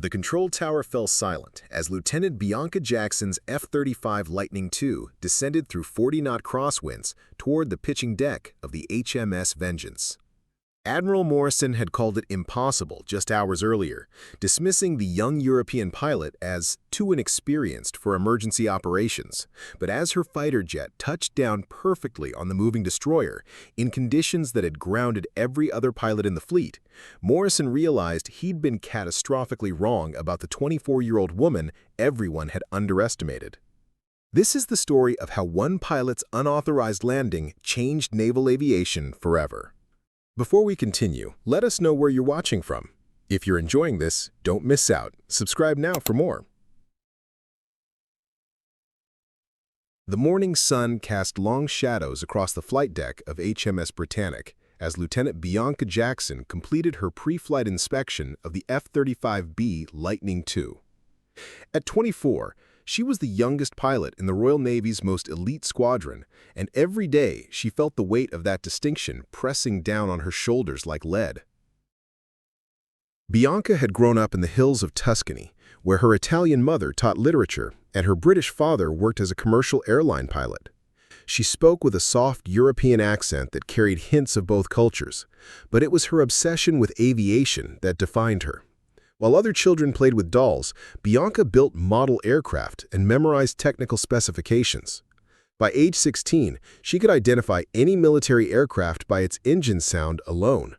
The control tower fell silent as Lieutenant Bianca Jackson's F-35 Lightning II descended through 40-knot crosswinds toward the pitching deck of the HMS Vengeance. Admiral Morrison had called it impossible just hours earlier, dismissing the young European pilot as too inexperienced for emergency operations. But as her fighter jet touched down perfectly on the moving destroyer, in conditions that had grounded every other pilot in the fleet, Morrison realized he'd been catastrophically wrong about the 24-year-old woman everyone had underestimated. This is the story of how one pilot's unauthorized landing changed naval aviation forever. Before we continue, let us know where you're watching from. If you're enjoying this, don't miss out. Subscribe now for more. The morning sun cast long shadows across the flight deck of HMS Britannic as Lieutenant Bianca Jackson completed her pre-flight inspection of the F-35B Lightning II. At 24, she was the youngest pilot in the Royal Navy's most elite squadron, and every day she felt the weight of that distinction pressing down on her shoulders like lead. Bianca had grown up in the hills of Tuscany, where her Italian mother taught literature and her British father worked as a commercial airline pilot. She spoke with a soft European accent that carried hints of both cultures, but it was her obsession with aviation that defined her. While other children played with dolls, Bianca built model aircraft and memorized technical specifications. By age 16, she could identify any military aircraft by its engine sound alone.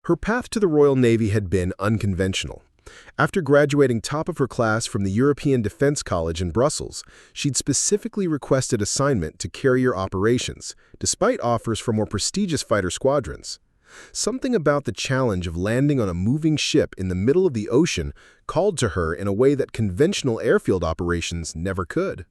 Her path to the Royal Navy had been unconventional. After graduating top of her class from the European Defense College in Brussels, she'd specifically requested assignment to carrier operations, despite offers for more prestigious fighter squadrons. Something about the challenge of landing on a moving ship in the middle of the ocean called to her in a way that conventional airfield operations never could.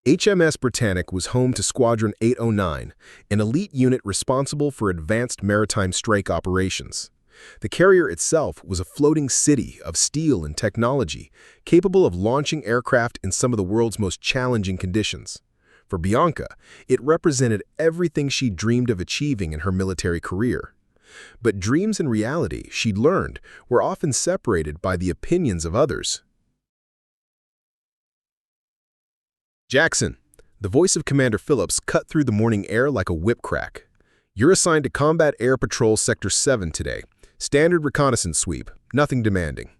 HMS Britannic was home to Squadron 809, an elite unit responsible for advanced maritime strike operations. The carrier itself was a floating city of steel and technology, capable of launching aircraft in some of the world's most challenging conditions. For Bianca, it represented everything she dreamed of achieving in her military career. But dreams and reality, she'd learned, were often separated by the opinions of others. "Jackson," the voice of Commander Phillips cut through the morning air like a whip crack. "You're assigned to Combat Air Patrol Sector 7 today. Standard reconnaissance sweep, nothing demanding."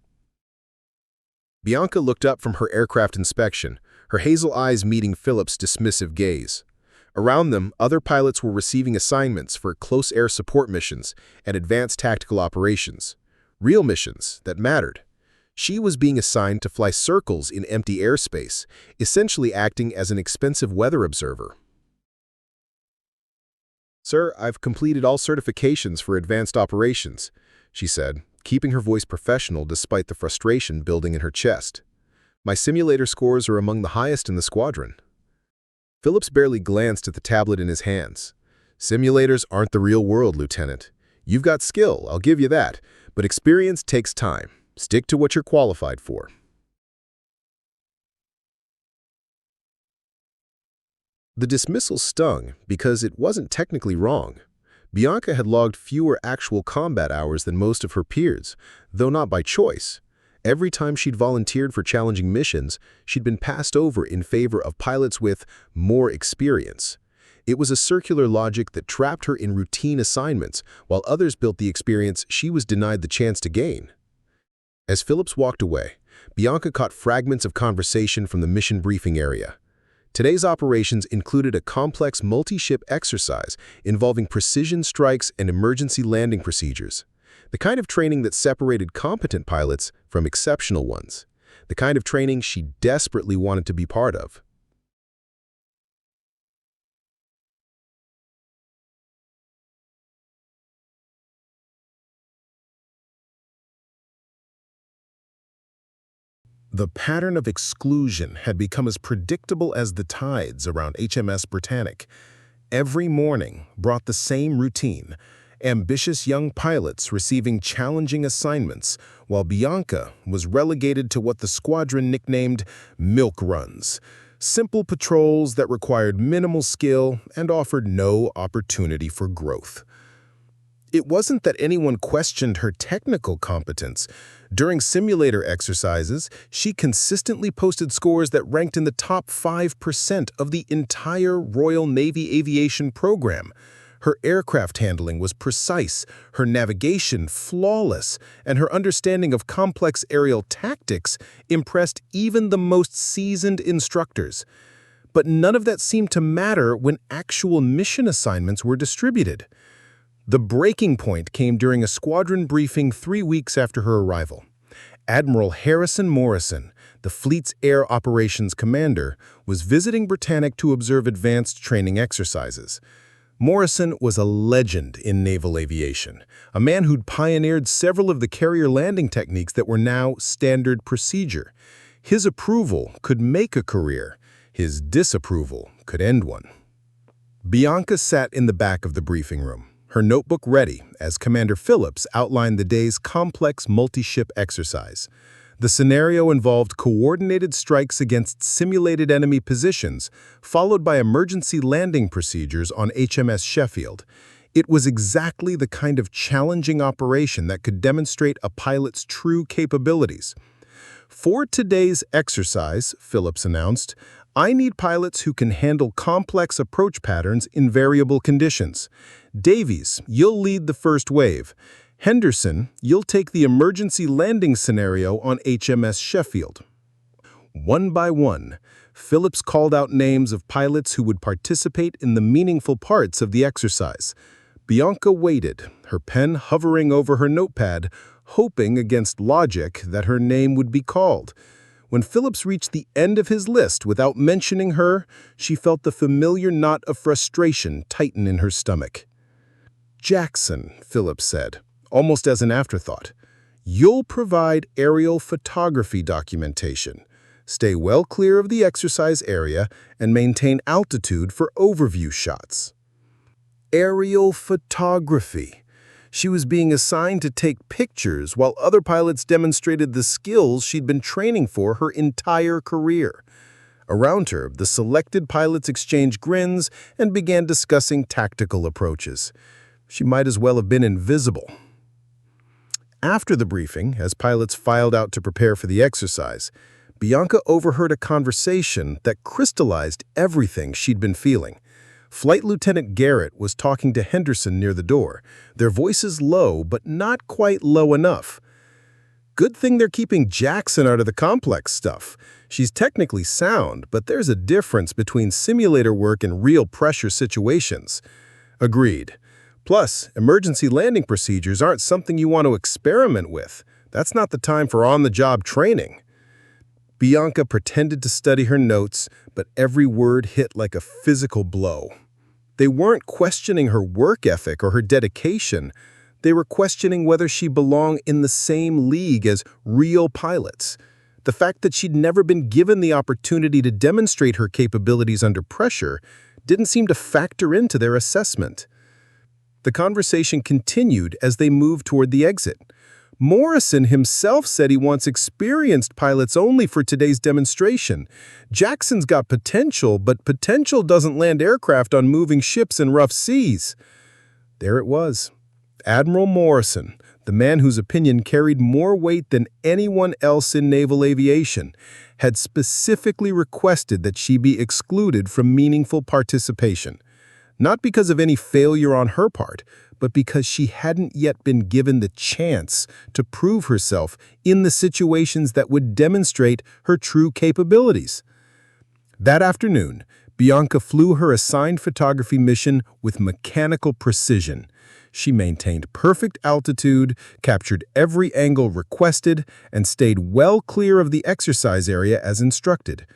Bianca looked up from her aircraft inspection, her hazel eyes meeting Phillips' dismissive gaze. Around them, other pilots were receiving assignments for close air support missions and advanced tactical operations. Real missions that mattered. She was being assigned to fly circles in empty airspace, essentially acting as an expensive weather observer. "Sir, I've completed all certifications for advanced operations," she said, keeping her voice professional despite the frustration building in her chest. "My simulator scores are among the highest in the squadron." Phillips barely glanced at the tablet in his hands. "Simulators aren't the real world, Lieutenant. You've got skill, I'll give you that, but experience takes time. Stick to what you're qualified for." The dismissal stung because it wasn't technically wrong. Bianca had logged fewer actual combat hours than most of her peers, though not by choice. Every time she'd volunteered for challenging missions, she'd been passed over in favor of pilots with more experience. It was a circular logic that trapped her in routine assignments, while others built the experience she was denied the chance to gain. As Phillips walked away, Bianca caught fragments of conversation from the mission briefing area. Today's operations included a complex multi-ship exercise involving precision strikes and emergency landing procedures. The kind of training that separated competent pilots from exceptional ones. The kind of training she desperately wanted to be part of. The pattern of exclusion had become as predictable as the tides around HMS Britannic. Every morning brought the same routine, ambitious young pilots receiving challenging assignments, while Bianca was relegated to what the squadron nicknamed milk runs, simple patrols that required minimal skill and offered no opportunity for growth. It wasn't that anyone questioned her technical competence. During simulator exercises, she consistently posted scores that ranked in the top 5% of the entire Royal Navy aviation program. Her aircraft handling was precise, her navigation flawless, and her understanding of complex aerial tactics impressed even the most seasoned instructors. But none of that seemed to matter when actual mission assignments were distributed. The breaking point came during a squadron briefing 3 weeks after her arrival. Admiral Harrison Morrison, the fleet's air operations commander, was visiting Britannic to observe advanced training exercises. Morrison was a legend in naval aviation, a man who'd pioneered several of the carrier landing techniques that were now standard procedure. His approval could make a career. His disapproval could end one. Bianca sat in the back of the briefing room, her notebook ready as Commander Phillips outlined the day's complex multi-ship exercise. The scenario involved coordinated strikes against simulated enemy positions, followed by emergency landing procedures on HMS Sheffield. It was exactly the kind of challenging operation that could demonstrate a pilot's true capabilities. "For today's exercise," Phillips announced, "I need pilots who can handle complex approach patterns in variable conditions. Davies, you'll lead the first wave. Henderson, you'll take the emergency landing scenario on HMS Sheffield." One by one, Phillips called out names of pilots who would participate in the meaningful parts of the exercise. Bianca waited, her pen hovering over her notepad, hoping against logic that her name would be called. When Phillips reached the end of his list without mentioning her, she felt the familiar knot of frustration tighten in her stomach. "Jackson," Phillips said, almost as an afterthought, "you'll provide aerial photography documentation. Stay well clear of the exercise area and maintain altitude for overview shots." Aerial photography. She was being assigned to take pictures while other pilots demonstrated the skills she'd been training for her entire career. Around her, the selected pilots exchanged grins and began discussing tactical approaches. She might as well have been invisible. After the briefing, as pilots filed out to prepare for the exercise, Bianca overheard a conversation that crystallized everything she'd been feeling. Flight Lieutenant Garrett was talking to Henderson near the door, their voices low but not quite low enough. "Good thing they're keeping Jackson out of the complex stuff. She's technically sound, but there's a difference between simulator work and real pressure situations." "Agreed. Plus, emergency landing procedures aren't something you want to experiment with. That's not the time for on-the-job training." Bianca pretended to study her notes, but every word hit like a physical blow. They weren't questioning her work ethic or her dedication. They were questioning whether she belonged in the same league as real pilots. The fact that she'd never been given the opportunity to demonstrate her capabilities under pressure didn't seem to factor into their assessment. The conversation continued as they moved toward the exit. Morrison himself said he wants experienced pilots only for today's demonstration. Jackson's got potential, but potential doesn't land aircraft on moving ships in rough seas. There it was. Admiral Morrison, the man whose opinion carried more weight than anyone else in naval aviation, had specifically requested that she be excluded from meaningful participation. Not because of any failure on her part, but because she hadn't yet been given the chance to prove herself in the situations that would demonstrate her true capabilities. That afternoon, Bianca flew her assigned photography mission with mechanical precision. She maintained perfect altitude, captured every angle requested, and stayed well clear of the exercise area as instructed.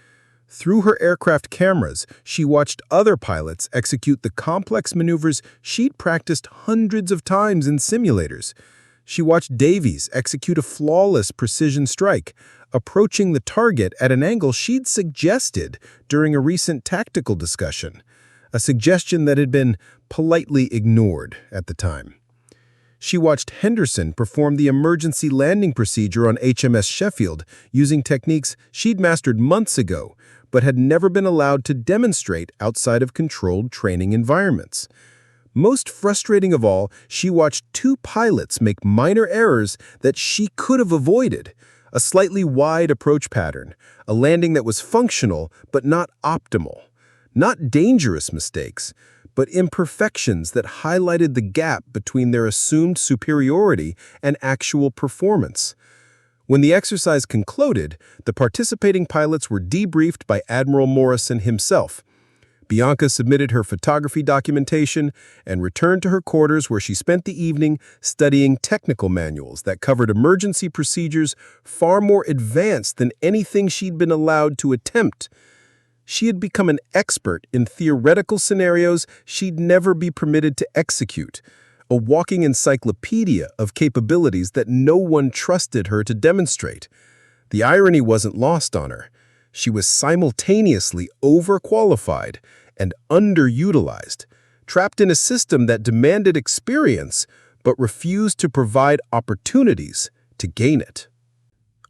Through her aircraft cameras, she watched other pilots execute the complex maneuvers she'd practiced hundreds of times in simulators. She watched Davies execute a flawless precision strike, approaching the target at an angle she'd suggested during a recent tactical discussion, a suggestion that had been politely ignored at the time. She watched Henderson perform the emergency landing procedure on HMS Sheffield using techniques she'd mastered months ago, but had never been allowed to demonstrate outside of controlled training environments. Most frustrating of all, she watched two pilots make minor errors that she could have avoided. A slightly wide approach pattern, a landing that was functional but not optimal. Not dangerous mistakes, but imperfections that highlighted the gap between their assumed superiority and actual performance. When the exercise concluded, the participating pilots were debriefed by Admiral Morrison himself. Bianca submitted her photography documentation and returned to her quarters where she spent the evening studying technical manuals that covered emergency procedures far more advanced than anything she'd been allowed to attempt. She had become an expert in theoretical scenarios she'd never be permitted to execute, a walking encyclopedia of capabilities that no one trusted her to demonstrate. The irony wasn't lost on her. She was simultaneously overqualified and underutilized, trapped in a system that demanded experience but refused to provide opportunities to gain it.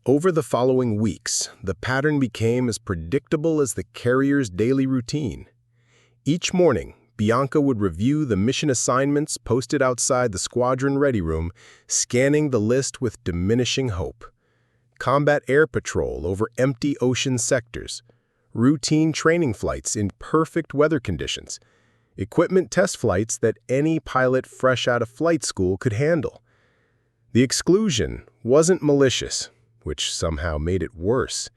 Over the following weeks, the pattern became as predictable as the carrier's daily routine. Each morning, Bianca would review the mission assignments posted outside the squadron ready room, scanning the list with diminishing hope. Combat air patrol over empty ocean sectors, routine training flights in perfect weather conditions, equipment test flights that any pilot fresh out of flight school could handle. The exclusion wasn't malicious, which somehow made it worse.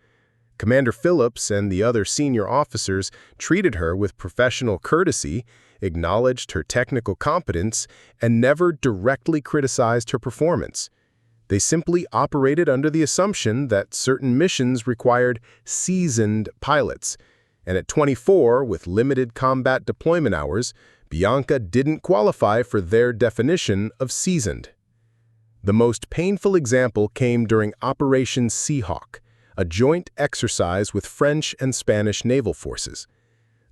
Commander Phillips and the other senior officers treated her with professional courtesy, acknowledged her technical competence, and never directly criticized her performance. They simply operated under the assumption that certain missions required seasoned pilots, and at 24, with limited combat deployment hours, Bianca didn't qualify for their definition of seasoned. The most painful example came during Operation Seahawk, a joint exercise with French and Spanish naval forces.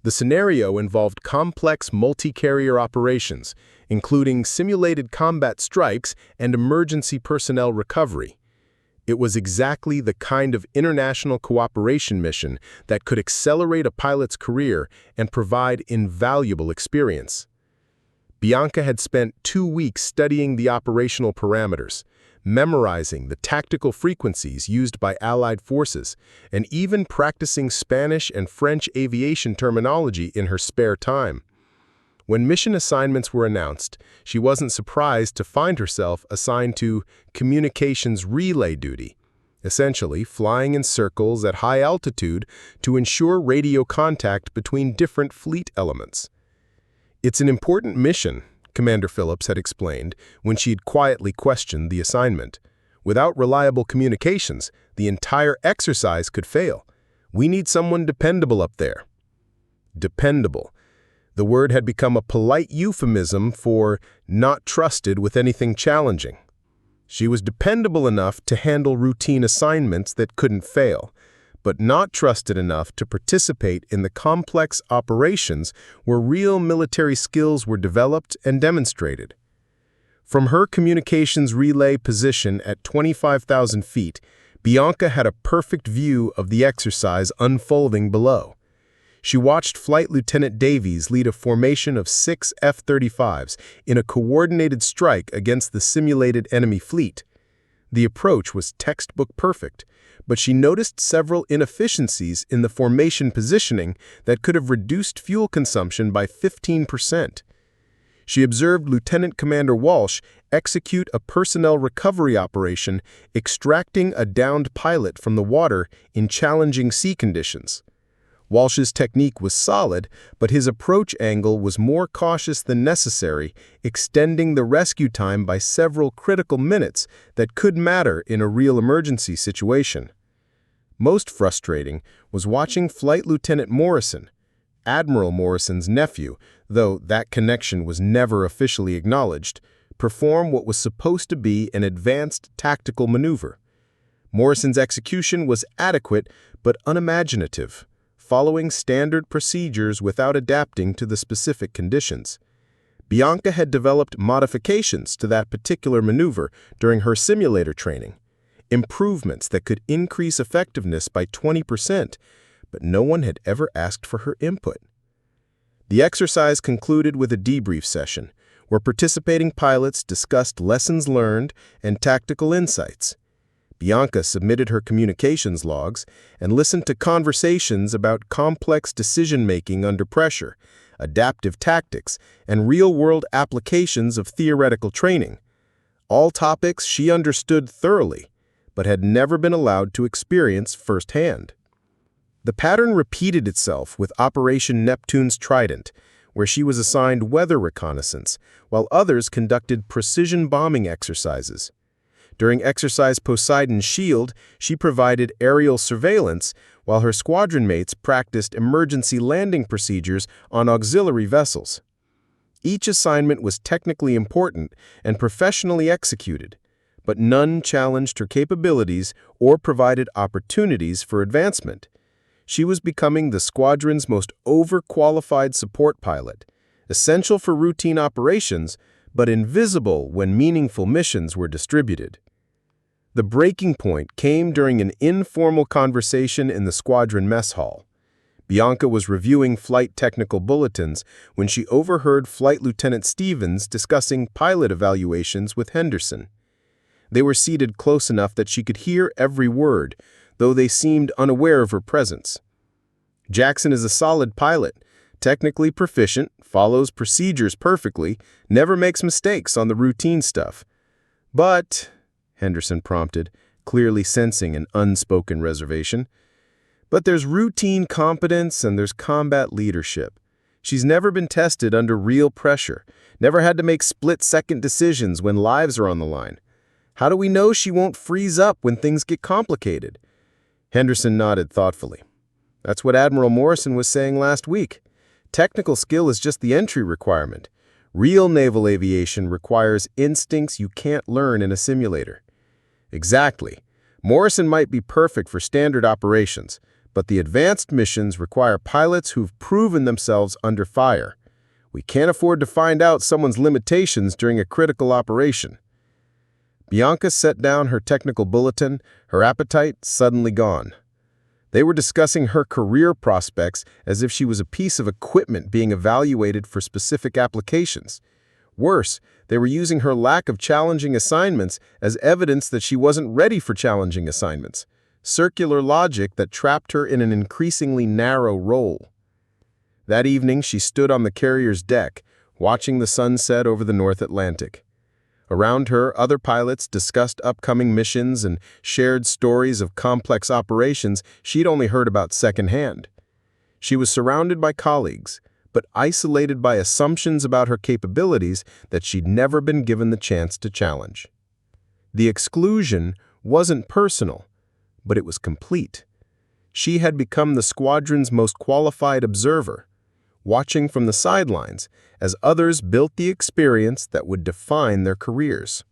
The scenario involved complex multi-carrier operations, including simulated combat strikes and emergency personnel recovery. It was exactly the kind of international cooperation mission that could accelerate a pilot's career and provide invaluable experience. Bianca had spent 2 weeks studying the operational parameters, memorizing the tactical frequencies used by Allied forces, and even practicing Spanish and French aviation terminology in her spare time. When mission assignments were announced, she wasn't surprised to find herself assigned to communications relay duty, essentially flying in circles at high altitude to ensure radio contact between different fleet elements. "It's an important mission," Commander Phillips had explained when she'd quietly questioned the assignment. "Without reliable communications, the entire exercise could fail. We need someone dependable up there." Dependable. The word had become a polite euphemism for not trusted with anything challenging. She was dependable enough to handle routine assignments that couldn't fail, but not trusted enough to participate in the complex operations where real military skills were developed and demonstrated. From her communications relay position at 25,000 feet, Bianca had a perfect view of the exercise unfolding below. She watched Flight Lieutenant Davies lead a formation of 6 F-35s in a coordinated strike against the simulated enemy fleet. The approach was textbook perfect, but she noticed several inefficiencies in the formation positioning that could have reduced fuel consumption by 15%. She observed Lieutenant Commander Walsh execute a personnel recovery operation, extracting a downed pilot from the water in challenging sea conditions. Walsh's technique was solid, but his approach angle was more cautious than necessary, extending the rescue time by several critical minutes that could matter in a real emergency situation. Most frustrating was watching Flight Lieutenant Morrison, Admiral Morrison's nephew, though that connection was never officially acknowledged, perform what was supposed to be an advanced tactical maneuver. Morrison's execution was adequate but unimaginative, following standard procedures without adapting to the specific conditions. Bianca had developed modifications to that particular maneuver during her simulator training, improvements that could increase effectiveness by 20%, but no one had ever asked for her input. The exercise concluded with a debrief session, where participating pilots discussed lessons learned and tactical insights. Bianca submitted her communications logs and listened to conversations about complex decision-making under pressure, adaptive tactics, and real-world applications of theoretical training. All topics she understood thoroughly, but had never been allowed to experience firsthand. The pattern repeated itself with Operation Neptune's Trident, where she was assigned weather reconnaissance, while others conducted precision bombing exercises. During Exercise Poseidon's Shield, she provided aerial surveillance, while her squadron mates practiced emergency landing procedures on auxiliary vessels. Each assignment was technically important and professionally executed, but none challenged her capabilities or provided opportunities for advancement. She was becoming the squadron's most overqualified support pilot, essential for routine operations, but invisible when meaningful missions were distributed. The breaking point came during an informal conversation in the squadron mess hall. Bianca was reviewing flight technical bulletins when she overheard Flight Lieutenant Stevens discussing pilot evaluations with Henderson. They were seated close enough that she could hear every word, though they seemed unaware of her presence. "Jackson is a solid pilot, technically proficient, follows procedures perfectly, never makes mistakes on the routine stuff. But," Henderson prompted, clearly sensing an unspoken reservation, "but there's routine competence and there's combat leadership. She's never been tested under real pressure, never had to make split-second decisions when lives are on the line. How do we know she won't freeze up when things get complicated?" Henderson nodded thoughtfully. "That's what Admiral Morrison was saying last week. Technical skill is just the entry requirement. Real naval aviation requires instincts you can't learn in a simulator." "Exactly. Morrison might be perfect for standard operations, but the advanced missions require pilots who've proven themselves under fire. We can't afford to find out someone's limitations during a critical operation." Bianca set down her technical bulletin, her appetite suddenly gone. They were discussing her career prospects as if she was a piece of equipment being evaluated for specific applications. Worse, they were using her lack of challenging assignments as evidence that she wasn't ready for challenging assignments. Circular logic that trapped her in an increasingly narrow role. That evening, she stood on the carrier's deck, watching the sunset over the North Atlantic. Around her, other pilots discussed upcoming missions and shared stories of complex operations she'd only heard about secondhand. She was surrounded by colleagues, but isolated by assumptions about her capabilities that she'd never been given the chance to challenge. The exclusion wasn't personal, but it was complete. She had become the squadron's most qualified observer, watching from the sidelines as others built the experience that would define their careers.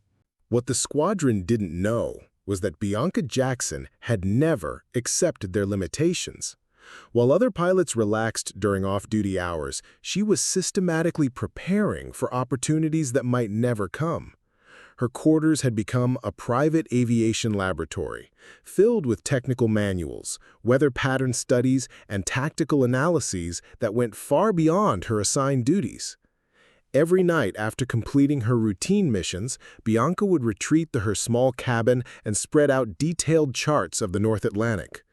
What the squadron didn't know was that Bianca Jackson had never accepted their limitations. While other pilots relaxed during off-duty hours, she was systematically preparing for opportunities that might never come. Her quarters had become a private aviation laboratory, filled with technical manuals, weather pattern studies, and tactical analyses that went far beyond her assigned duties. Every night after completing her routine missions, Bianca would retreat to her small cabin and spread out detailed charts of the North Atlantic.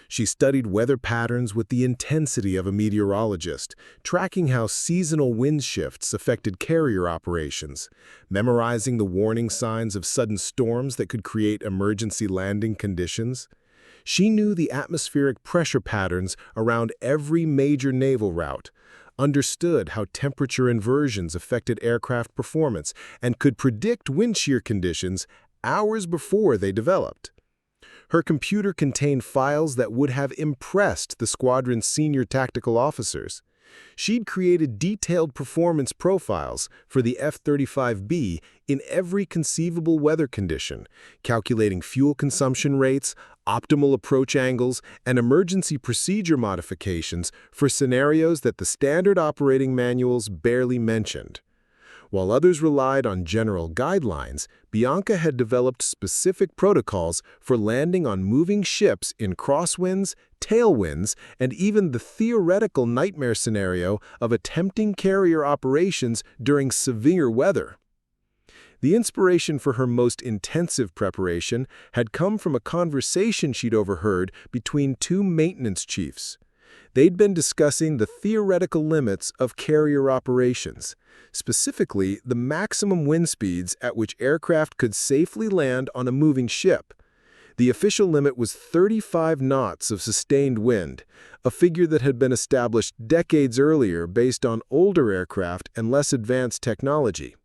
She studied weather patterns with the intensity of a meteorologist, tracking how seasonal wind shifts affected carrier operations, memorizing the warning signs of sudden storms that could create emergency landing conditions. She knew the atmospheric pressure patterns around every major naval route, understood how temperature inversions affected aircraft performance, and could predict wind shear conditions hours before they developed. Her computer contained files that would have impressed the squadron's senior tactical officers. She'd created detailed performance profiles for the F-35B in every conceivable weather condition, calculating fuel consumption rates, optimal approach angles, and emergency procedure modifications for scenarios that the standard operating manuals barely mentioned. While others relied on general guidelines, Bianca had developed specific protocols for landing on moving ships in crosswinds, tailwinds, and even the theoretical nightmare scenario of attempting carrier operations during severe weather. The inspiration for her most intensive preparation had come from a conversation she'd overheard between two maintenance chiefs. They'd been discussing the theoretical limits of carrier operations, specifically the maximum wind speeds at which aircraft could safely land on a moving ship. The official limit was 35 knots of sustained wind, a figure that had been established decades earlier based on older aircraft and less advanced technology.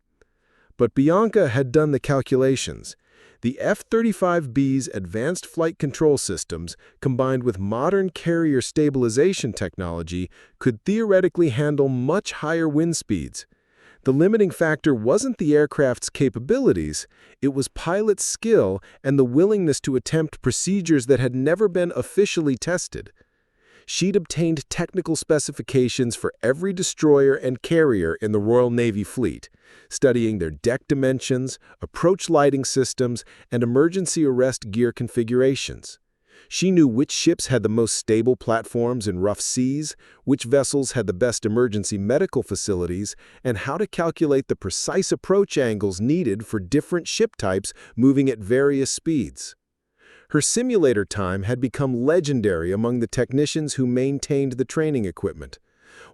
But Bianca had done the calculations. The F-35B's advanced flight control systems, combined with modern carrier stabilization technology, could theoretically handle much higher wind speeds. The limiting factor wasn't the aircraft's capabilities, it was pilot skill and the willingness to attempt procedures that had never been officially tested. She'd obtained technical specifications for every destroyer and carrier in the Royal Navy fleet, studying their deck dimensions, approach lighting systems, and emergency arrest gear configurations. She knew which ships had the most stable platforms in rough seas, which vessels had the best emergency medical facilities, and how to calculate the precise approach angles needed for different ship types moving at various speeds. Her simulator time had become legendary among the technicians who maintained the training equipment.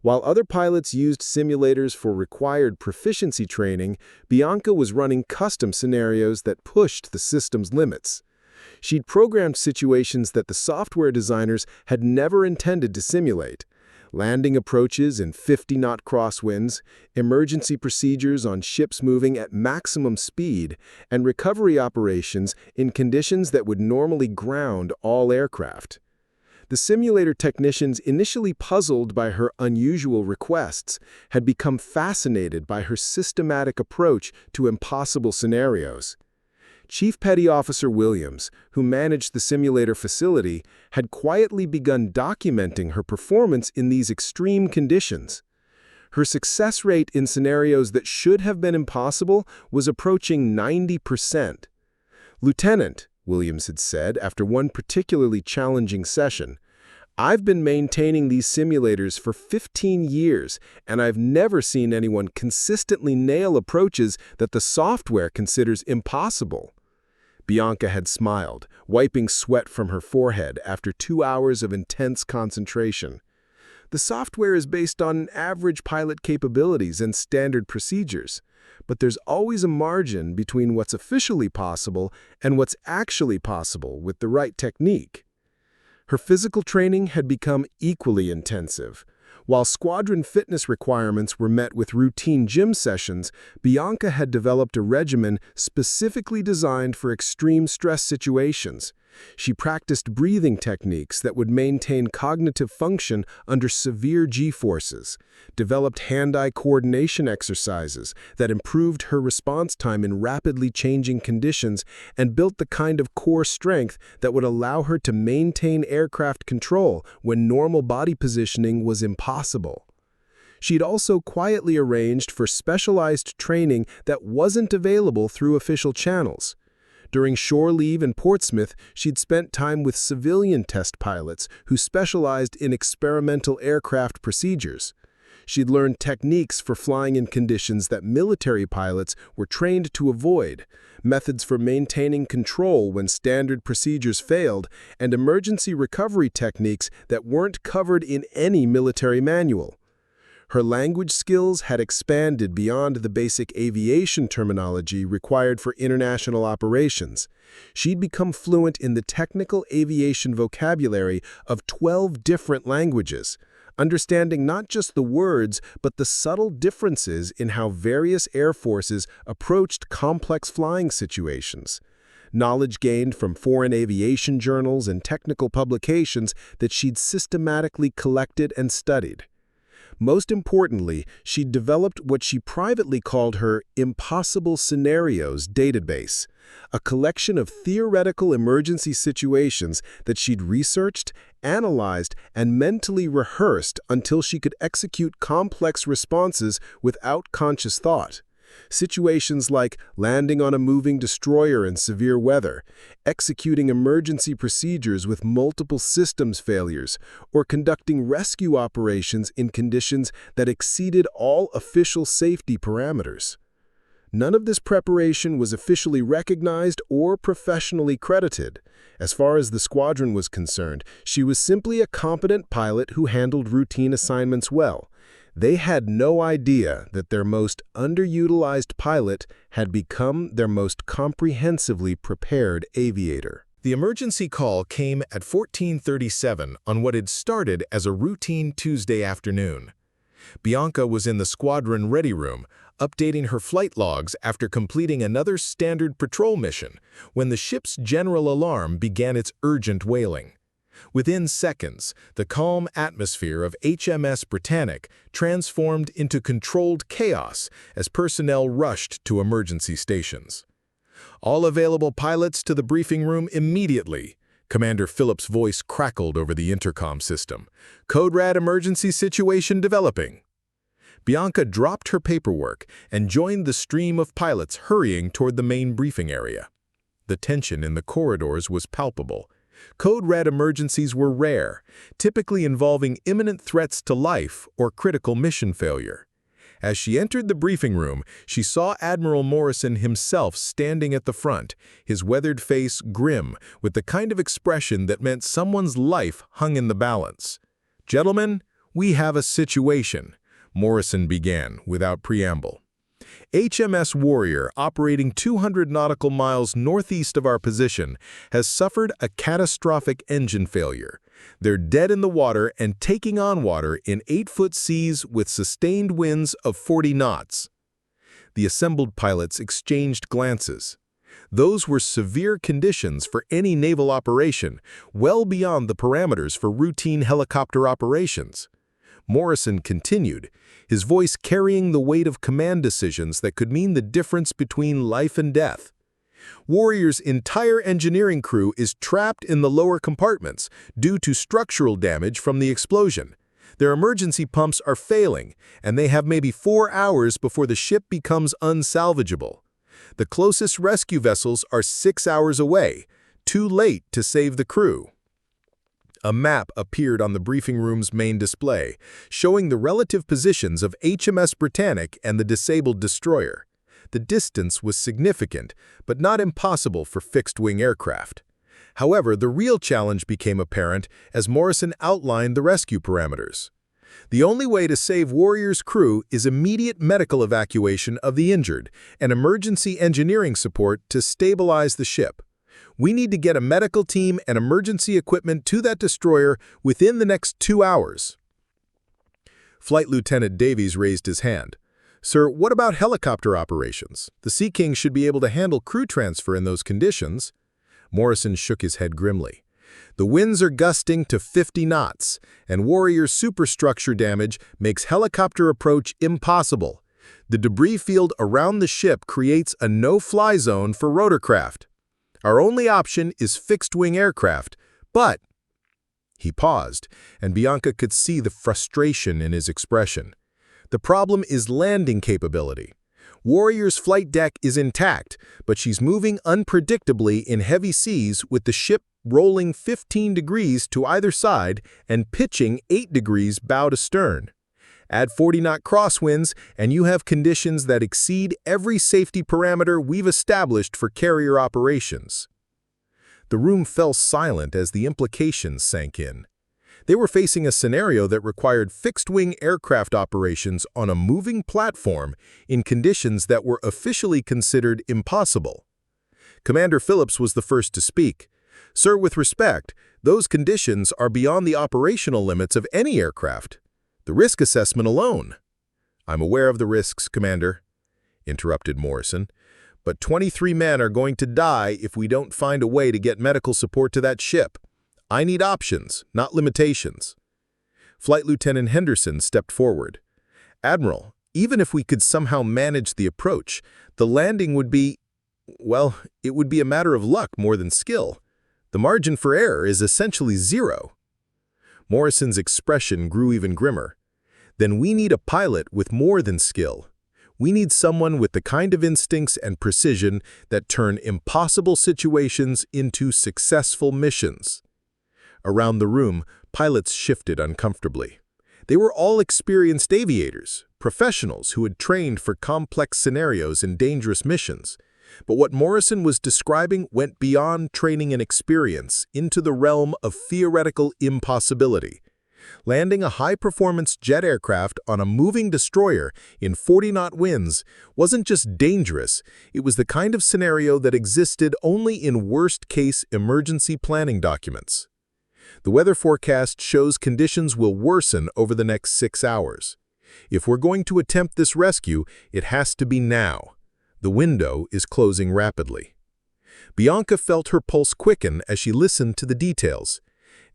While other pilots used simulators for required proficiency training, Bianca was running custom scenarios that pushed the system's limits. She'd programmed situations that the software designers had never intended to simulate. Landing approaches in 50-knot crosswinds, emergency procedures on ships moving at maximum speed, and recovery operations in conditions that would normally ground all aircraft. The simulator technicians, initially puzzled by her unusual requests, had become fascinated by her systematic approach to impossible scenarios. Chief Petty Officer Williams, who managed the simulator facility, had quietly begun documenting her performance in these extreme conditions. Her success rate in scenarios that should have been impossible was approaching 90%. "Lieutenant," Williams had said after one particularly challenging session, "I've been maintaining these simulators for 15 years, and I've never seen anyone consistently nail approaches that the software considers impossible." Bianca had smiled, wiping sweat from her forehead after 2 hours of intense concentration. "The software is based on average pilot capabilities and standard procedures, but there's always a margin between what's officially possible and what's actually possible with the right technique." Her physical training had become equally intensive. While squadron fitness requirements were met with routine gym sessions, Bianca had developed a regimen specifically designed for extreme stress situations. She practiced breathing techniques that would maintain cognitive function under severe G-forces, developed hand-eye coordination exercises that improved her response time in rapidly changing conditions, and built the kind of core strength that would allow her to maintain aircraft control when normal body positioning was impossible. She'd also quietly arranged for specialized training that wasn't available through official channels. During shore leave in Portsmouth, she'd spent time with civilian test pilots who specialized in experimental aircraft procedures. She'd learned techniques for flying in conditions that military pilots were trained to avoid, methods for maintaining control when standard procedures failed, and emergency recovery techniques that weren't covered in any military manual. Her language skills had expanded beyond the basic aviation terminology required for international operations. She'd become fluent in the technical aviation vocabulary of 12 different languages, understanding not just the words but the subtle differences in how various air forces approached complex flying situations. Knowledge gained from foreign aviation journals and technical publications that she'd systematically collected and studied. Most importantly, she developed what she privately called her Impossible Scenarios database, a collection of theoretical emergency situations that she'd researched, analyzed, and mentally rehearsed until she could execute complex responses without conscious thought. Situations like landing on a moving destroyer in severe weather, executing emergency procedures with multiple systems failures, or conducting rescue operations in conditions that exceeded all official safety parameters. None of this preparation was officially recognized or professionally credited. As far as the squadron was concerned, she was simply a competent pilot who handled routine assignments well. They had no idea that their most underutilized pilot had become their most comprehensively prepared aviator. The emergency call came at 14:37 on what had started as a routine Tuesday afternoon. Bianca was in the squadron ready room, updating her flight logs after completing another standard patrol mission, when the ship's general alarm began its urgent wailing. Within seconds, the calm atmosphere of HMS Britannic transformed into controlled chaos as personnel rushed to emergency stations. "All available pilots to the briefing room immediately," Commander Phillips' voice crackled over the intercom system. "Code Red emergency situation developing." Bianca dropped her paperwork and joined the stream of pilots hurrying toward the main briefing area. The tension in the corridors was palpable. Code Red emergencies were rare, typically involving imminent threats to life or critical mission failure. As she entered the briefing room, she saw Admiral Morrison himself standing at the front, his weathered face grim, with the kind of expression that meant someone's life hung in the balance. "Gentlemen, we have a situation," Morrison began without preamble. "HMS Warrior, operating 200 nautical miles northeast of our position, has suffered a catastrophic engine failure. They're dead in the water and taking on water in 8-foot seas with sustained winds of 40 knots. The assembled pilots exchanged glances. Those were severe conditions for any naval operation, well beyond the parameters for routine helicopter operations. Morrison continued, his voice carrying the weight of command decisions that could mean the difference between life and death. "Warrior's entire engineering crew is trapped in the lower compartments due to structural damage from the explosion. Their emergency pumps are failing, and they have maybe 4 hours before the ship becomes unsalvageable. The closest rescue vessels are 6 hours away, too late to save the crew." A map appeared on the briefing room's main display, showing the relative positions of HMS Britannic and the disabled destroyer. The distance was significant, but not impossible for fixed-wing aircraft. However, the real challenge became apparent as Morrison outlined the rescue parameters. "The only way to save Warrior's crew is immediate medical evacuation of the injured and emergency engineering support to stabilize the ship. We need to get a medical team and emergency equipment to that destroyer within the next 2 hours." Flight Lieutenant Davies raised his hand. "Sir, what about helicopter operations? The Sea King should be able to handle crew transfer in those conditions." Morrison shook his head grimly. "The winds are gusting to 50 knots, and Warrior's superstructure damage makes helicopter approach impossible. The debris field around the ship creates a no-fly zone for rotorcraft. Our only option is fixed-wing aircraft, but—" He paused, and Bianca could see the frustration in his expression. "The problem is landing capability. Warrior's flight deck is intact, but she's moving unpredictably in heavy seas with the ship rolling 15 degrees to either side and pitching 8 degrees bow to stern. Add 40-knot crosswinds, and you have conditions that exceed every safety parameter we've established for carrier operations." The room fell silent as the implications sank in. They were facing a scenario that required fixed-wing aircraft operations on a moving platform in conditions that were officially considered impossible. Commander Phillips was the first to speak. "Sir, with respect, those conditions are beyond the operational limits of any aircraft. The risk assessment alone—" "I'm aware of the risks, Commander," interrupted Morrison, "but 23 men are going to die if we don't find a way to get medical support to that ship. I need options, not limitations." Flight Lieutenant Henderson stepped forward. "Admiral, even if we could somehow manage the approach, the landing would be, well, it would be a matter of luck more than skill. The margin for error is essentially zero." Morrison's expression grew even grimmer. "Then we need a pilot with more than skill. We need someone with the kind of instincts and precision that turn impossible situations into successful missions." Around the room, pilots shifted uncomfortably. They were all experienced aviators, professionals who had trained for complex scenarios and dangerous missions. But what Morrison was describing went beyond training and experience into the realm of theoretical impossibility. Landing a high-performance jet aircraft on a moving destroyer in 40-knot winds wasn't just dangerous, it was the kind of scenario that existed only in worst-case emergency planning documents. The weather forecast shows conditions will worsen over the next 6 hours. If we're going to attempt this rescue, it has to be now. The window is closing rapidly. Bianca felt her pulse quicken as she listened to the details.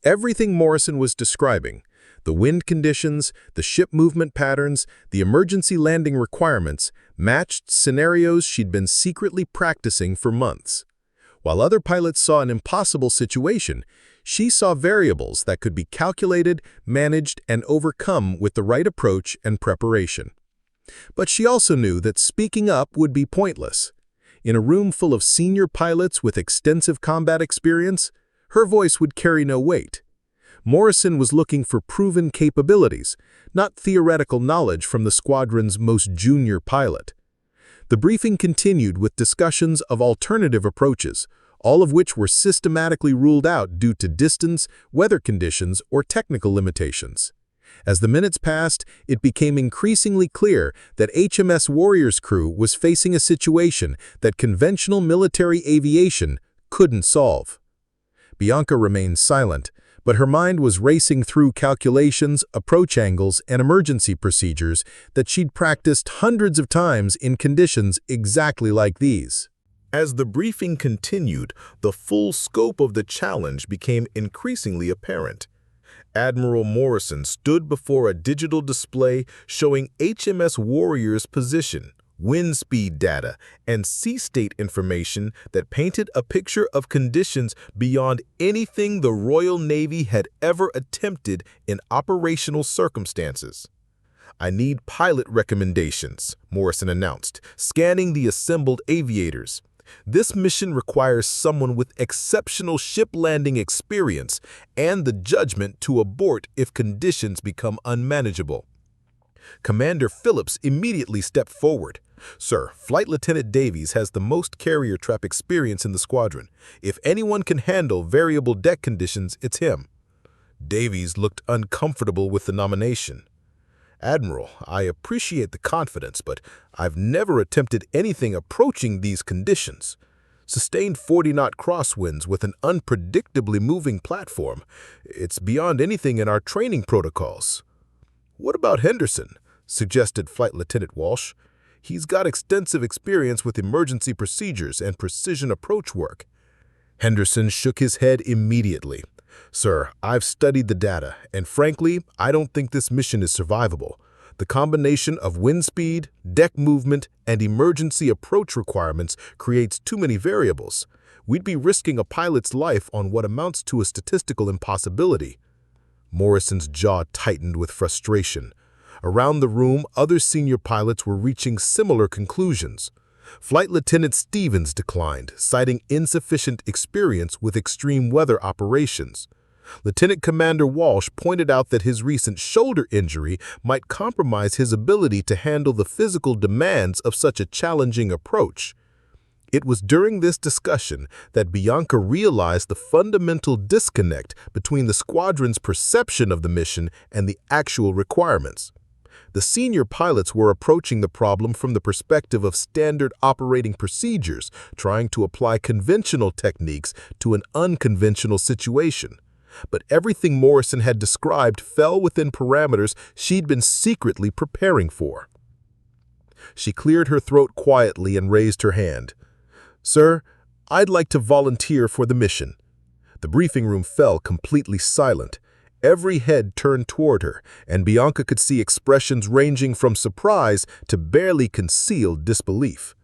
Everything Morrison was describing, the wind conditions, the ship movement patterns, the emergency landing requirements, matched scenarios she'd been secretly practicing for months. While other pilots saw an impossible situation, she saw variables that could be calculated, managed, and overcome with the right approach and preparation. But she also knew that speaking up would be pointless. In a room full of senior pilots with extensive combat experience, her voice would carry no weight. Morrison was looking for proven capabilities, not theoretical knowledge from the squadron's most junior pilot. The briefing continued with discussions of alternative approaches, all of which were systematically ruled out due to distance, weather conditions, or technical limitations. As the minutes passed, it became increasingly clear that HMS Warrior's crew was facing a situation that conventional military aviation couldn't solve. Bianca remained silent, but her mind was racing through calculations, approach angles, and emergency procedures that she'd practiced hundreds of times in conditions exactly like these. As the briefing continued, the full scope of the challenge became increasingly apparent. Admiral Morrison stood before a digital display showing HMS Warrior's position, wind speed data, and sea state information that painted a picture of conditions beyond anything the Royal Navy had ever attempted in operational circumstances. "I need pilot recommendations," Morrison announced, scanning the assembled aviators. "This mission requires someone with exceptional ship landing experience and the judgment to abort if conditions become unmanageable." Commander Phillips immediately stepped forward. "Sir, Flight Lieutenant Davies has the most carrier trap experience in the squadron. If anyone can handle variable deck conditions, it's him." Davies looked uncomfortable with the nomination. "Admiral, I appreciate the confidence, but I've never attempted anything approaching these conditions. Sustained 40-knot crosswinds with an unpredictably moving platform. It's beyond anything in our training protocols." "What about Henderson?" suggested Flight Lieutenant Walsh. "He's got extensive experience with emergency procedures and precision approach work." Henderson shook his head immediately. "Sir, I've studied the data, and frankly, I don't think this mission is survivable. The combination of wind speed, deck movement, and emergency approach requirements creates too many variables. We'd be risking a pilot's life on what amounts to a statistical impossibility." Morrison's jaw tightened with frustration. Around the room, other senior pilots were reaching similar conclusions. Flight Lieutenant Stevens declined, citing insufficient experience with extreme weather operations. Lieutenant Commander Walsh pointed out that his recent shoulder injury might compromise his ability to handle the physical demands of such a challenging approach. It was during this discussion that Bianca realized the fundamental disconnect between the squadron's perception of the mission and the actual requirements. The senior pilots were approaching the problem from the perspective of standard operating procedures, trying to apply conventional techniques to an unconventional situation. But everything Morrison had described fell within parameters she'd been secretly preparing for. She cleared her throat quietly and raised her hand. "Sir, I'd like to volunteer for the mission." The briefing room fell completely silent. Every head turned toward her, and Bianca could see expressions ranging from surprise to barely concealed disbelief.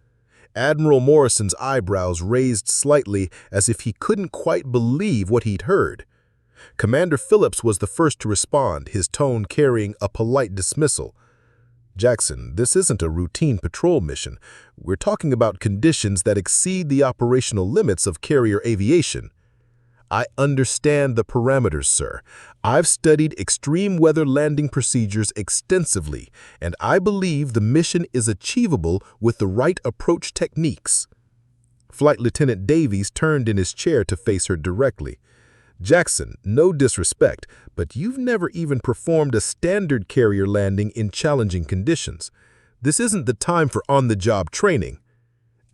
Admiral Morrison's eyebrows raised slightly as if he couldn't quite believe what he'd heard. Commander Phillips was the first to respond, his tone carrying a polite dismissal. Jackson, this isn't a routine patrol mission. We're talking about conditions that exceed the operational limits of carrier aviation. I understand the parameters, sir. I've studied extreme weather landing procedures extensively, and I believe the mission is achievable with the right approach techniques. Flight Lieutenant Davies turned in his chair to face her directly. Jackson, no disrespect, but you've never even performed a standard carrier landing in challenging conditions. This isn't the time for on-the-job training.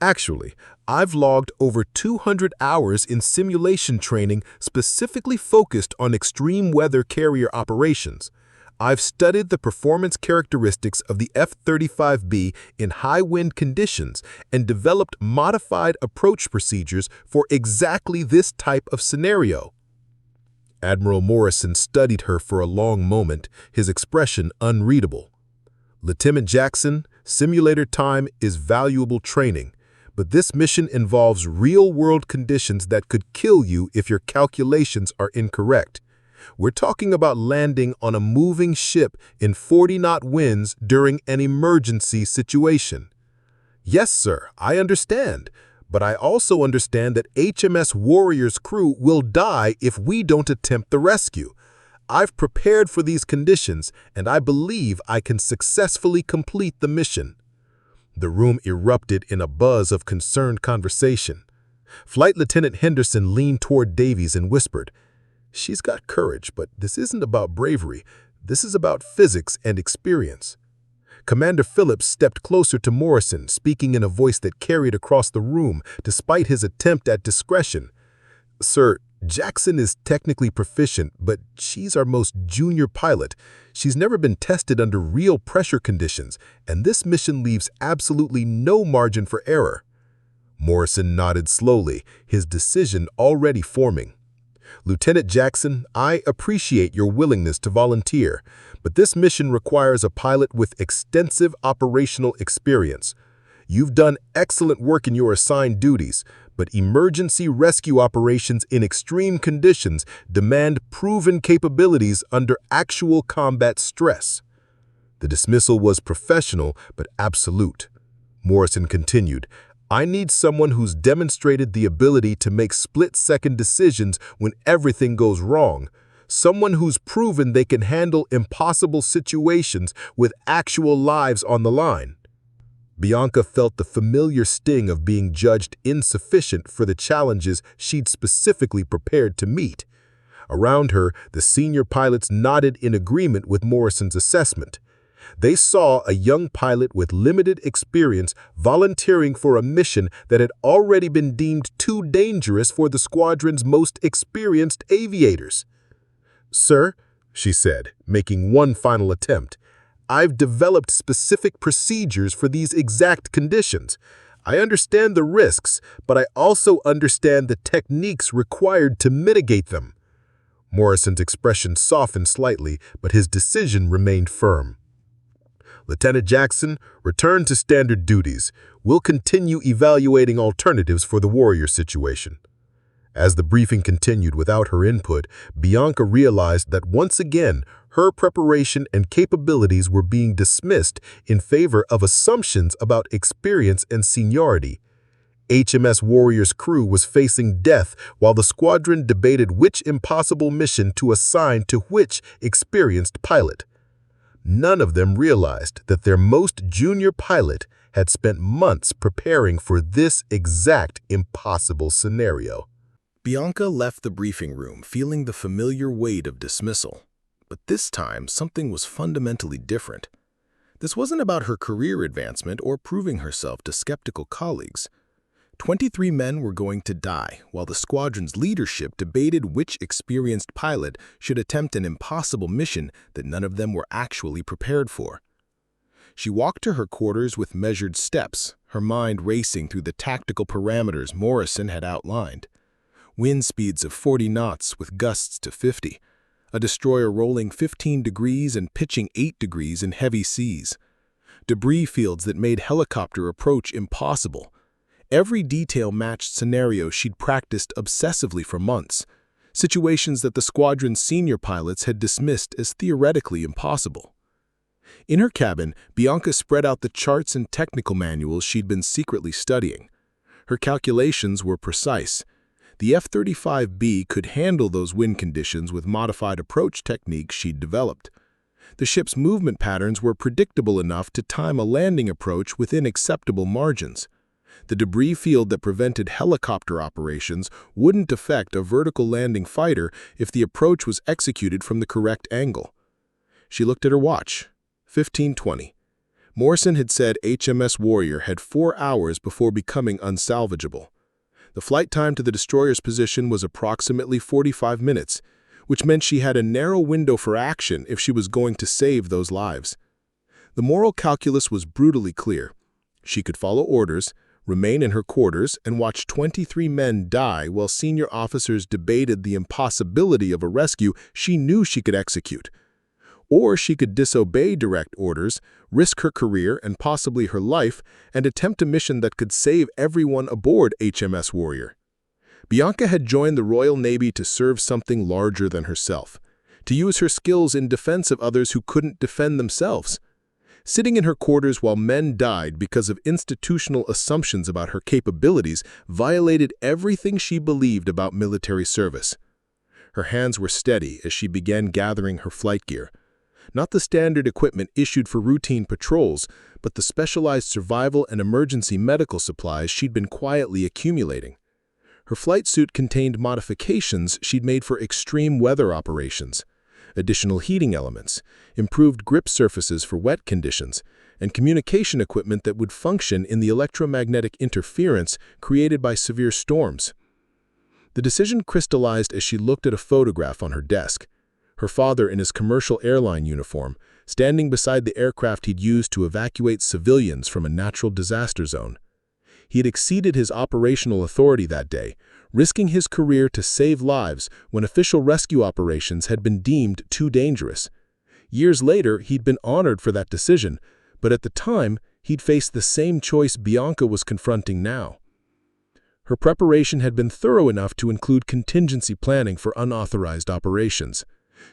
Actually, I've logged over 200 hours in simulation training specifically focused on extreme weather carrier operations. I've studied the performance characteristics of the F-35B in high wind conditions and developed modified approach procedures for exactly this type of scenario. Admiral Morrison studied her for a long moment, his expression unreadable. Lieutenant Jackson, simulator time is valuable training, but this mission involves real-world conditions that could kill you if your calculations are incorrect. We're talking about landing on a moving ship in 40-knot winds during an emergency situation. Yes, sir, I understand. But I also understand that HMS Warrior's crew will die if we don't attempt the rescue. I've prepared for these conditions, and I believe I can successfully complete the mission. The room erupted in a buzz of concerned conversation. Flight Lieutenant Henderson leaned toward Davies and whispered, "She's got courage, but this isn't about bravery. This is about physics and experience." Commander Phillips stepped closer to Morrison, speaking in a voice that carried across the room, despite his attempt at discretion. "Sir, Jackson is technically proficient, but she's our most junior pilot. She's never been tested under real pressure conditions, and this mission leaves absolutely no margin for error." Morrison nodded slowly, his decision already forming. "Lieutenant Jackson, I appreciate your willingness to volunteer, but this mission requires a pilot with extensive operational experience. You've done excellent work in your assigned duties, but emergency rescue operations in extreme conditions demand proven capabilities under actual combat stress." The dismissal was professional but absolute. Morrison continued, "I need someone who's demonstrated the ability to make split-second decisions when everything goes wrong. Someone who's proven they can handle impossible situations with actual lives on the line." Bianca felt the familiar sting of being judged insufficient for the challenges she'd specifically prepared to meet. Around her, the senior pilots nodded in agreement with Morrison's assessment. They saw a young pilot with limited experience volunteering for a mission that had already been deemed too dangerous for the squadron's most experienced aviators. "Sir," she said, making one final attempt, "I've developed specific procedures for these exact conditions. I understand the risks, but I also understand the techniques required to mitigate them." Morrison's expression softened slightly, but his decision remained firm. "Lieutenant Jackson, return to standard duties. We'll continue evaluating alternatives for the Warrior situation." As the briefing continued without her input, Bianca realized that once again, her preparation and capabilities were being dismissed in favor of assumptions about experience and seniority. HMS Warrior's crew was facing death while the squadron debated which impossible mission to assign to which experienced pilot. None of them realized that their most junior pilot had spent months preparing for this exact impossible scenario. Bianca left the briefing room feeling the familiar weight of dismissal. But this time, something was fundamentally different. This wasn't about her career advancement or proving herself to skeptical colleagues. 23 men were going to die, while the squadron's leadership debated which experienced pilot should attempt an impossible mission that none of them were actually prepared for. She walked to her quarters with measured steps, her mind racing through the tactical parameters Morrison had outlined. Wind speeds of 40 knots with gusts to 50. A destroyer rolling 15 degrees and pitching 8 degrees in heavy seas. Debris fields that made helicopter approach impossible. Every detail-matched scenario she'd practiced obsessively for months. Situations that the squadron's senior pilots had dismissed as theoretically impossible. In her cabin, Bianca spread out the charts and technical manuals she'd been secretly studying. Her calculations were precise. The F-35B could handle those wind conditions with modified approach techniques she'd developed. The ship's movement patterns were predictable enough to time a landing approach within acceptable margins. The debris field that prevented helicopter operations wouldn't affect a vertical landing fighter if the approach was executed from the correct angle. She looked at her watch. 15:20. Morrison had said HMS Warrior had 4 hours before becoming unsalvageable. The flight time to the destroyer's position was approximately 45 minutes, which meant she had a narrow window for action if she was going to save those lives. The moral calculus was brutally clear. She could follow orders, remain in her quarters, and watch 23 men die while senior officers debated the impossibility of a rescue she knew she could execute. Or she could disobey direct orders, risk her career and possibly her life, and attempt a mission that could save everyone aboard HMS Warrior. Bianca had joined the Royal Navy to serve something larger than herself, to use her skills in defense of others who couldn't defend themselves. Sitting in her quarters while men died because of institutional assumptions about her capabilities violated everything she believed about military service. Her hands were steady as she began gathering her flight gear. Not the standard equipment issued for routine patrols, but the specialized survival and emergency medical supplies she'd been quietly accumulating. Her flight suit contained modifications she'd made for extreme weather operations, additional heating elements, improved grip surfaces for wet conditions, and communication equipment that would function in the electromagnetic interference created by severe storms. The decision crystallized as she looked at a photograph on her desk. Her father in his commercial airline uniform, standing beside the aircraft he'd used to evacuate civilians from a natural disaster zone. He had exceeded his operational authority that day, risking his career to save lives when official rescue operations had been deemed too dangerous. Years later, he'd been honored for that decision, but at the time, he'd faced the same choice Bianca was confronting now. Her preparation had been thorough enough to include contingency planning for unauthorized operations.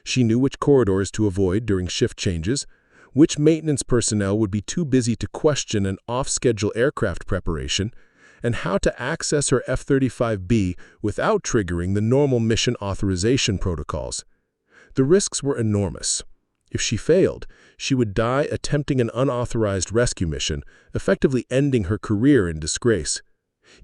She knew which corridors to avoid during shift changes, which maintenance personnel would be too busy to question an off-schedule aircraft preparation, and how to access her F-35B without triggering the normal mission authorization protocols. The risks were enormous. If she failed, she would die attempting an unauthorized rescue mission, effectively ending her career in disgrace.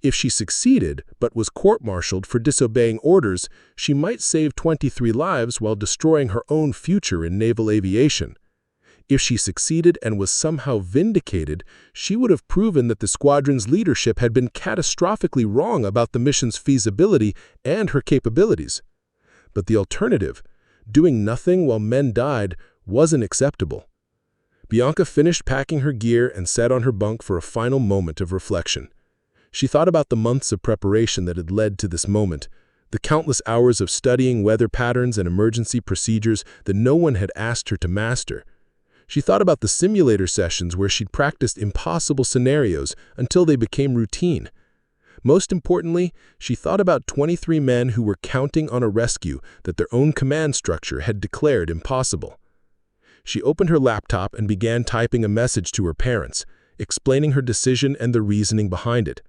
If she succeeded, but was court-martialed for disobeying orders, she might save 23 lives while destroying her own future in naval aviation. If she succeeded and was somehow vindicated, she would have proven that the squadron's leadership had been catastrophically wrong about the mission's feasibility and her capabilities. But the alternative, doing nothing while men died, wasn't acceptable. Bianca finished packing her gear and sat on her bunk for a final moment of reflection. She thought about the months of preparation that had led to this moment, the countless hours of studying weather patterns and emergency procedures that no one had asked her to master. She thought about the simulator sessions where she'd practiced impossible scenarios until they became routine. Most importantly, she thought about 23 men who were counting on a rescue that their own command structure had declared impossible. She opened her laptop and began typing a message to her parents, explaining her decision and the reasoning behind it.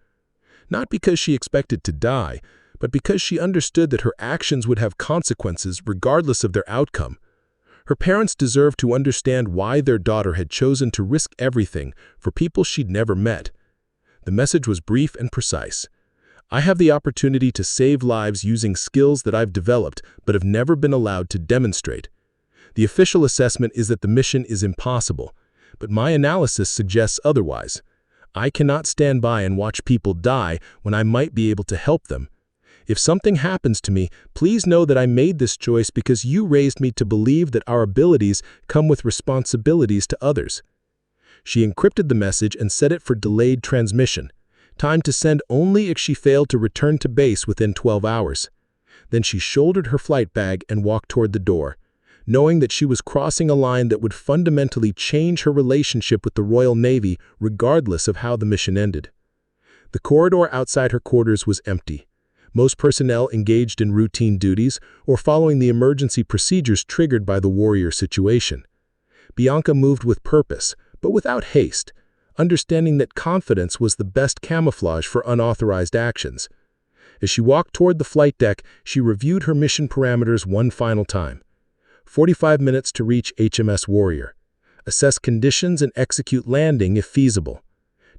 Not because she expected to die, but because she understood that her actions would have consequences regardless of their outcome. Her parents deserved to understand why their daughter had chosen to risk everything for people she'd never met. The message was brief and precise. I have the opportunity to save lives using skills that I've developed but have never been allowed to demonstrate. The official assessment is that the mission is impossible, but my analysis suggests otherwise. I cannot stand by and watch people die when I might be able to help them. If something happens to me, please know that I made this choice because you raised me to believe that our abilities come with responsibilities to others. She encrypted the message and set it for delayed transmission, time to send only if she failed to return to base within 12 hours. Then she shouldered her flight bag and walked toward the door, knowing that she was crossing a line that would fundamentally change her relationship with the Royal Navy regardless of how the mission ended. The corridor outside her quarters was empty. Most personnel engaged in routine duties or following the emergency procedures triggered by the Warrior situation. Bianca moved with purpose, but without haste, understanding that confidence was the best camouflage for unauthorized actions. As she walked toward the flight deck, she reviewed her mission parameters one final time. 45 minutes to reach HMS Warrior. Assess conditions and execute landing if feasible.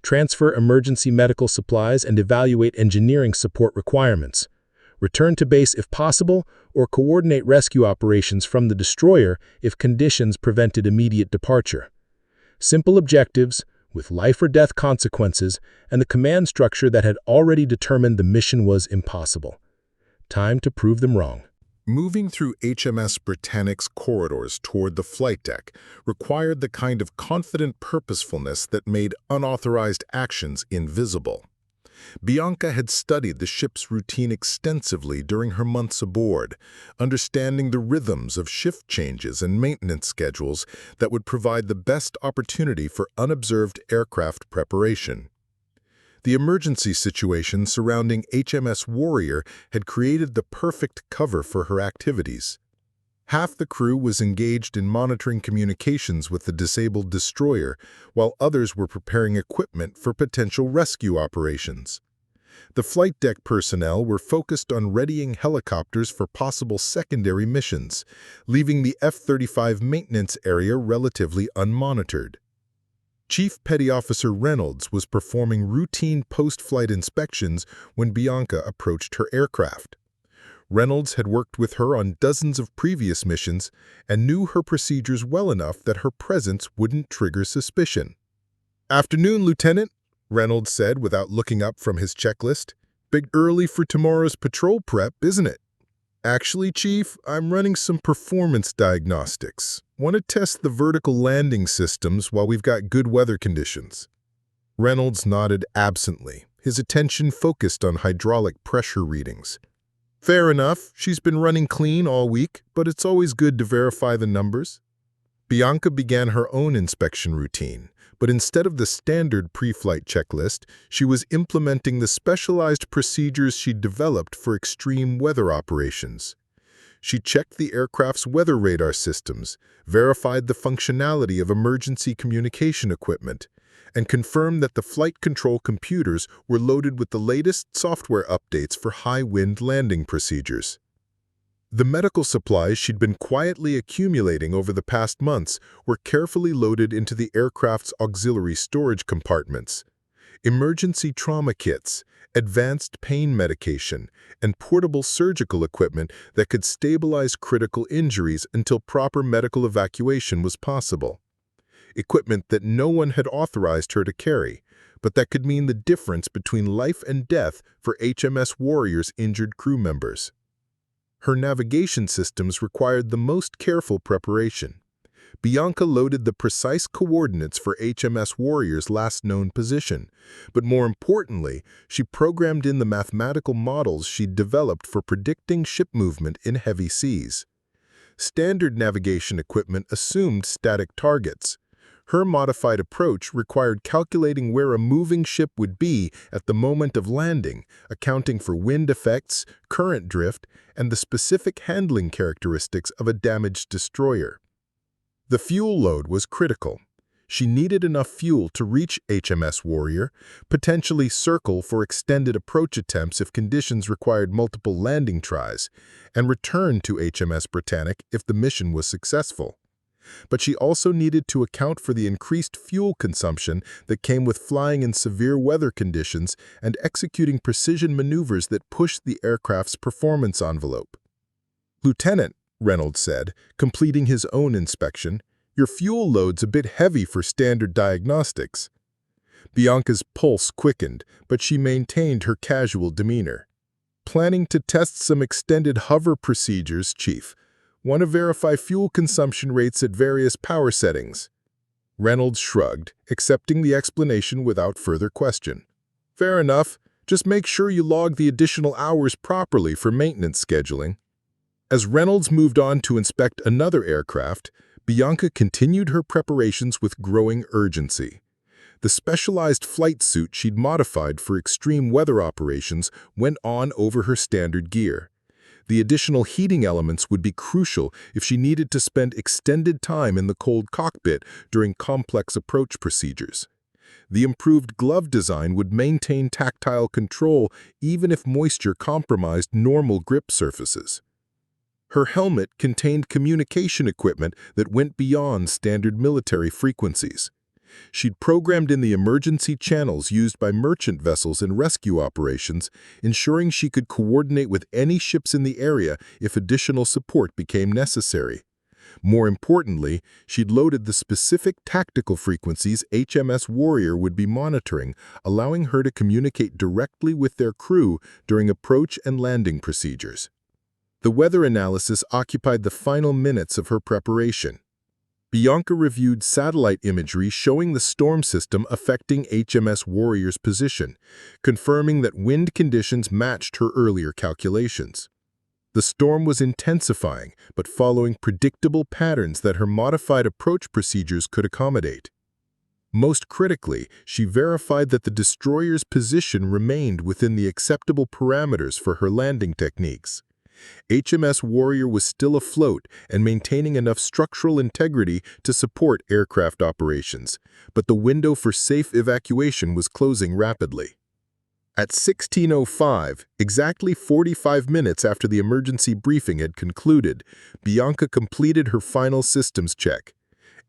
Transfer emergency medical supplies and evaluate engineering support requirements. Return to base if possible, or coordinate rescue operations from the destroyer if conditions prevented immediate departure. Simple objectives, with life or death consequences, and the command structure that had already determined the mission was impossible. Time to prove them wrong. Moving through HMS Britannic's corridors toward the flight deck required the kind of confident purposefulness that made unauthorized actions invisible. Bianca had studied the ship's routine extensively during her months aboard, understanding the rhythms of shift changes and maintenance schedules that would provide the best opportunity for unobserved aircraft preparation. The emergency situation surrounding HMS Warrior had created the perfect cover for her activities. Half the crew was engaged in monitoring communications with the disabled destroyer, while others were preparing equipment for potential rescue operations. The flight deck personnel were focused on readying helicopters for possible secondary missions, leaving the F-35 maintenance area relatively unmonitored. Chief Petty Officer Reynolds was performing routine post-flight inspections when Bianca approached her aircraft. Reynolds had worked with her on dozens of previous missions and knew her procedures well enough that her presence wouldn't trigger suspicion. "Afternoon, Lieutenant," Reynolds said without looking up from his checklist. "Big early for tomorrow's patrol prep, isn't it?" "Actually, Chief, I'm running some performance diagnostics. Want to test the vertical landing systems while we've got good weather conditions." Reynolds nodded absently, his attention focused on hydraulic pressure readings. "Fair enough. She's been running clean all week, but it's always good to verify the numbers." Bianca began her own inspection routine, but instead of the standard pre-flight checklist, she was implementing the specialized procedures she'd developed for extreme weather operations. She checked the aircraft's weather radar systems, verified the functionality of emergency communication equipment, and confirmed that the flight control computers were loaded with the latest software updates for high-wind landing procedures. The medical supplies she'd been quietly accumulating over the past months were carefully loaded into the aircraft's auxiliary storage compartments. Emergency trauma kits, advanced pain medication, and portable surgical equipment that could stabilize critical injuries until proper medical evacuation was possible. Equipment that no one had authorized her to carry, but that could mean the difference between life and death for HMS Warrior's injured crew members. Her navigation systems required the most careful preparation. Bianca loaded the precise coordinates for HMS Warrior's last known position, but more importantly, she programmed in the mathematical models she'd developed for predicting ship movement in heavy seas. Standard navigation equipment assumed static targets. Her modified approach required calculating where a moving ship would be at the moment of landing, accounting for wind effects, current drift, and the specific handling characteristics of a damaged destroyer. The fuel load was critical. She needed enough fuel to reach HMS Warrior, potentially circle for extended approach attempts if conditions required multiple landing tries, and return to HMS Britannic if the mission was successful. But she also needed to account for the increased fuel consumption that came with flying in severe weather conditions and executing precision maneuvers that pushed the aircraft's performance envelope. "Lieutenant," Reynolds said, completing his own inspection, "your fuel load's a bit heavy for standard diagnostics." Bianca's pulse quickened, but she maintained her casual demeanor. "Planning to test some extended hover procedures, Chief. Want to verify fuel consumption rates at various power settings." Reynolds shrugged, accepting the explanation without further question. "Fair enough. Just make sure you log the additional hours properly for maintenance scheduling." As Reynolds moved on to inspect another aircraft, Bianca continued her preparations with growing urgency. The specialized flight suit she'd modified for extreme weather operations went on over her standard gear. The additional heating elements would be crucial if she needed to spend extended time in the cold cockpit during complex approach procedures. The improved glove design would maintain tactile control even if moisture compromised normal grip surfaces. Her helmet contained communication equipment that went beyond standard military frequencies. She'd programmed in the emergency channels used by merchant vessels in rescue operations, ensuring she could coordinate with any ships in the area if additional support became necessary. More importantly, she'd loaded the specific tactical frequencies HMS Warrior would be monitoring, allowing her to communicate directly with their crew during approach and landing procedures. The weather analysis occupied the final minutes of her preparation. Bianca reviewed satellite imagery showing the storm system affecting HMS Warrior's position, confirming that wind conditions matched her earlier calculations. The storm was intensifying, but following predictable patterns that her modified approach procedures could accommodate. Most critically, she verified that the destroyer's position remained within the acceptable parameters for her landing techniques. HMS Warrior was still afloat and maintaining enough structural integrity to support aircraft operations, but the window for safe evacuation was closing rapidly. At 16:05, exactly 45 minutes after the emergency briefing had concluded, Bianca completed her final systems check.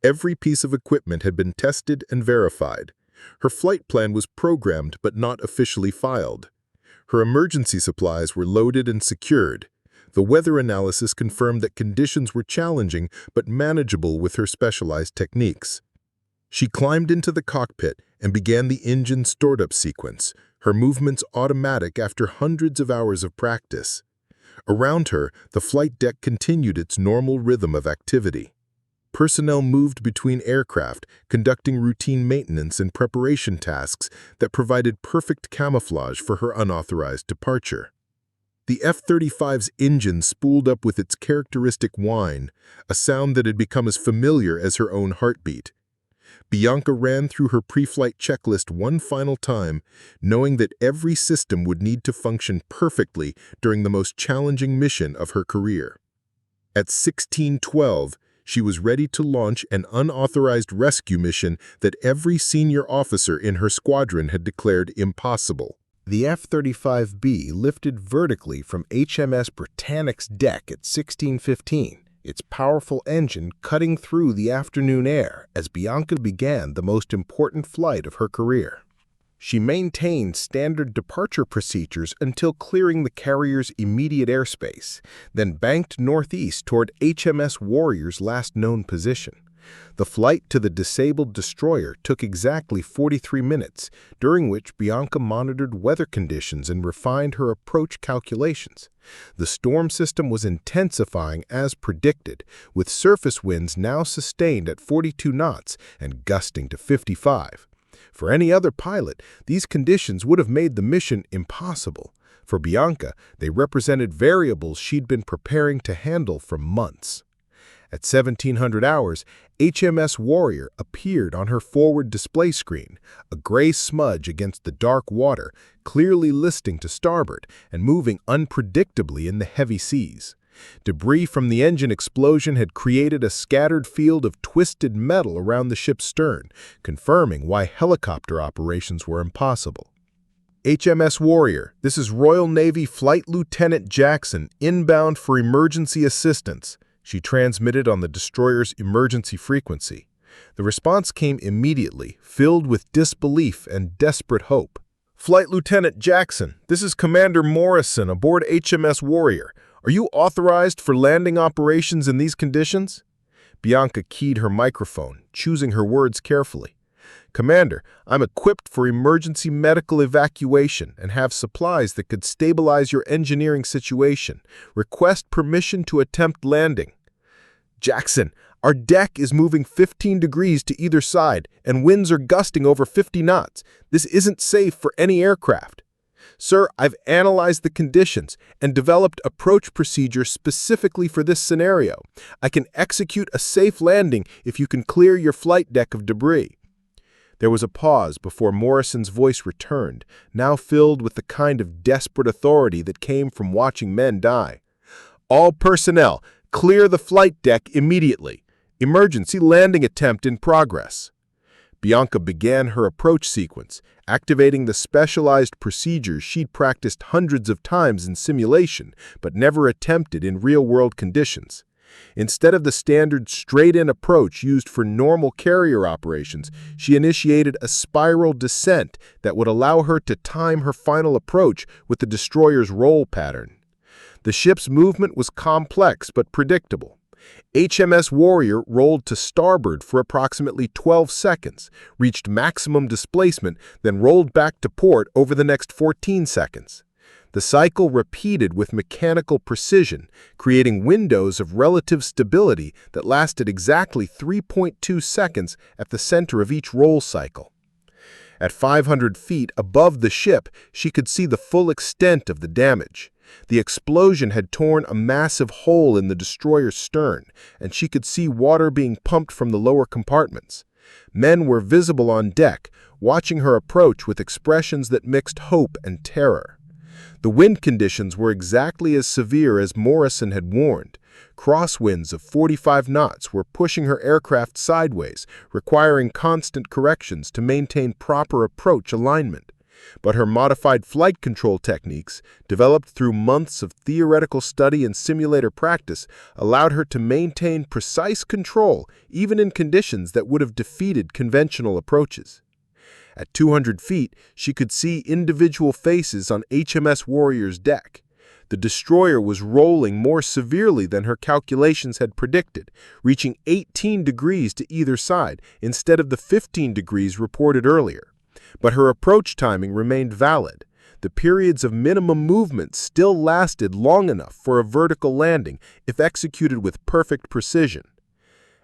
Every piece of equipment had been tested and verified. Her flight plan was programmed but not officially filed. Her emergency supplies were loaded and secured. The weather analysis confirmed that conditions were challenging but manageable with her specialized techniques. She climbed into the cockpit and began the engine startup sequence, her movements automatic after hundreds of hours of practice. Around her, the flight deck continued its normal rhythm of activity. Personnel moved between aircraft, conducting routine maintenance and preparation tasks that provided perfect camouflage for her unauthorized departure. The F-35's engine spooled up with its characteristic whine, a sound that had become as familiar as her own heartbeat. Bianca ran through her pre-flight checklist one final time, knowing that every system would need to function perfectly during the most challenging mission of her career. At 16:12, she was ready to launch an unauthorized rescue mission that every senior officer in her squadron had declared impossible. The F-35B lifted vertically from HMS Britannic's deck at 16:15, its powerful engine cutting through the afternoon air as Bianca began the most important flight of her career. She maintained standard departure procedures until clearing the carrier's immediate airspace, then banked northeast toward HMS Warrior's last known position. The flight to the disabled destroyer took exactly 43 minutes, during which Bianca monitored weather conditions and refined her approach calculations. The storm system was intensifying as predicted, with surface winds now sustained at 42 knots and gusting to 55. For any other pilot, these conditions would have made the mission impossible. For Bianca, they represented variables she'd been preparing to handle for months. At 1700 hours, HMS Warrior appeared on her forward display screen, a gray smudge against the dark water, clearly listing to starboard and moving unpredictably in the heavy seas. Debris from the engine explosion had created a scattered field of twisted metal around the ship's stern, confirming why helicopter operations were impossible. HMS Warrior, this is Royal Navy Flight Lieutenant Jackson, inbound for emergency assistance, she transmitted on the destroyer's emergency frequency. The response came immediately, filled with disbelief and desperate hope. Flight Lieutenant Jackson, this is Commander Morrison aboard HMS Warrior. Are you authorized for landing operations in these conditions? Bianca keyed her microphone, choosing her words carefully. Commander, I'm equipped for emergency medical evacuation and have supplies that could stabilize your engineering situation. Request permission to attempt landing. Jackson, our deck is moving 15 degrees to either side and winds are gusting over 50 knots. This isn't safe for any aircraft. Sir, I've analyzed the conditions and developed approach procedures specifically for this scenario. I can execute a safe landing if you can clear your flight deck of debris. There was a pause before Morrison's voice returned, now filled with the kind of desperate authority that came from watching men die. All personnel, clear the flight deck immediately. Emergency landing attempt in progress. Bianca began her approach sequence, activating the specialized procedures she'd practiced hundreds of times in simulation but never attempted in real-world conditions. Instead of the standard straight-in approach used for normal carrier operations, she initiated a spiral descent that would allow her to time her final approach with the destroyer's roll pattern. The ship's movement was complex but predictable. HMS Warrior rolled to starboard for approximately 12 seconds, reached maximum displacement, then rolled back to port over the next 14 seconds. The cycle repeated with mechanical precision, creating windows of relative stability that lasted exactly 3.2 seconds at the center of each roll cycle. At 500 feet above the ship, she could see the full extent of the damage. The explosion had torn a massive hole in the destroyer's stern, and she could see water being pumped from the lower compartments. Men were visible on deck, watching her approach with expressions that mixed hope and terror. The wind conditions were exactly as severe as Morrison had warned. Crosswinds of 45 knots were pushing her aircraft sideways, requiring constant corrections to maintain proper approach alignment. But her modified flight control techniques, developed through months of theoretical study and simulator practice, allowed her to maintain precise control even in conditions that would have defeated conventional approaches. At 200 feet, she could see individual faces on HMS Warrior's deck. The destroyer was rolling more severely than her calculations had predicted, reaching 18 degrees to either side instead of the 15 degrees reported earlier. But her approach timing remained valid. The periods of minimum movement still lasted long enough for a vertical landing if executed with perfect precision.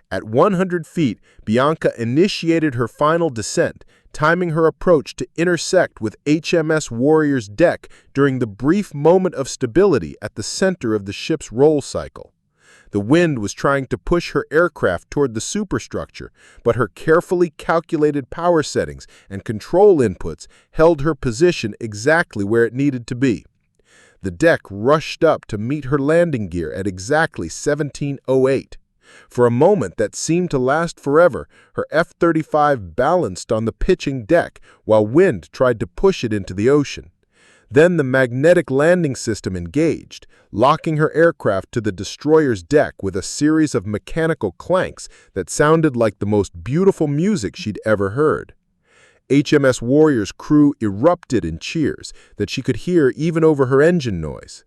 At 100 feet, Bianca initiated her final descent, timing her approach to intersect with HMS Warrior's deck during the brief moment of stability at the center of the ship's roll cycle. The wind was trying to push her aircraft toward the superstructure, but her carefully calculated power settings and control inputs held her position exactly where it needed to be. The deck rushed up to meet her landing gear at exactly 17:08. For a moment that seemed to last forever, her F-35 balanced on the pitching deck while wind tried to push it into the ocean. Then the magnetic landing system engaged, locking her aircraft to the destroyer's deck with a series of mechanical clanks that sounded like the most beautiful music she'd ever heard. HMS Warrior's crew erupted in cheers that she could hear even over her engine noise.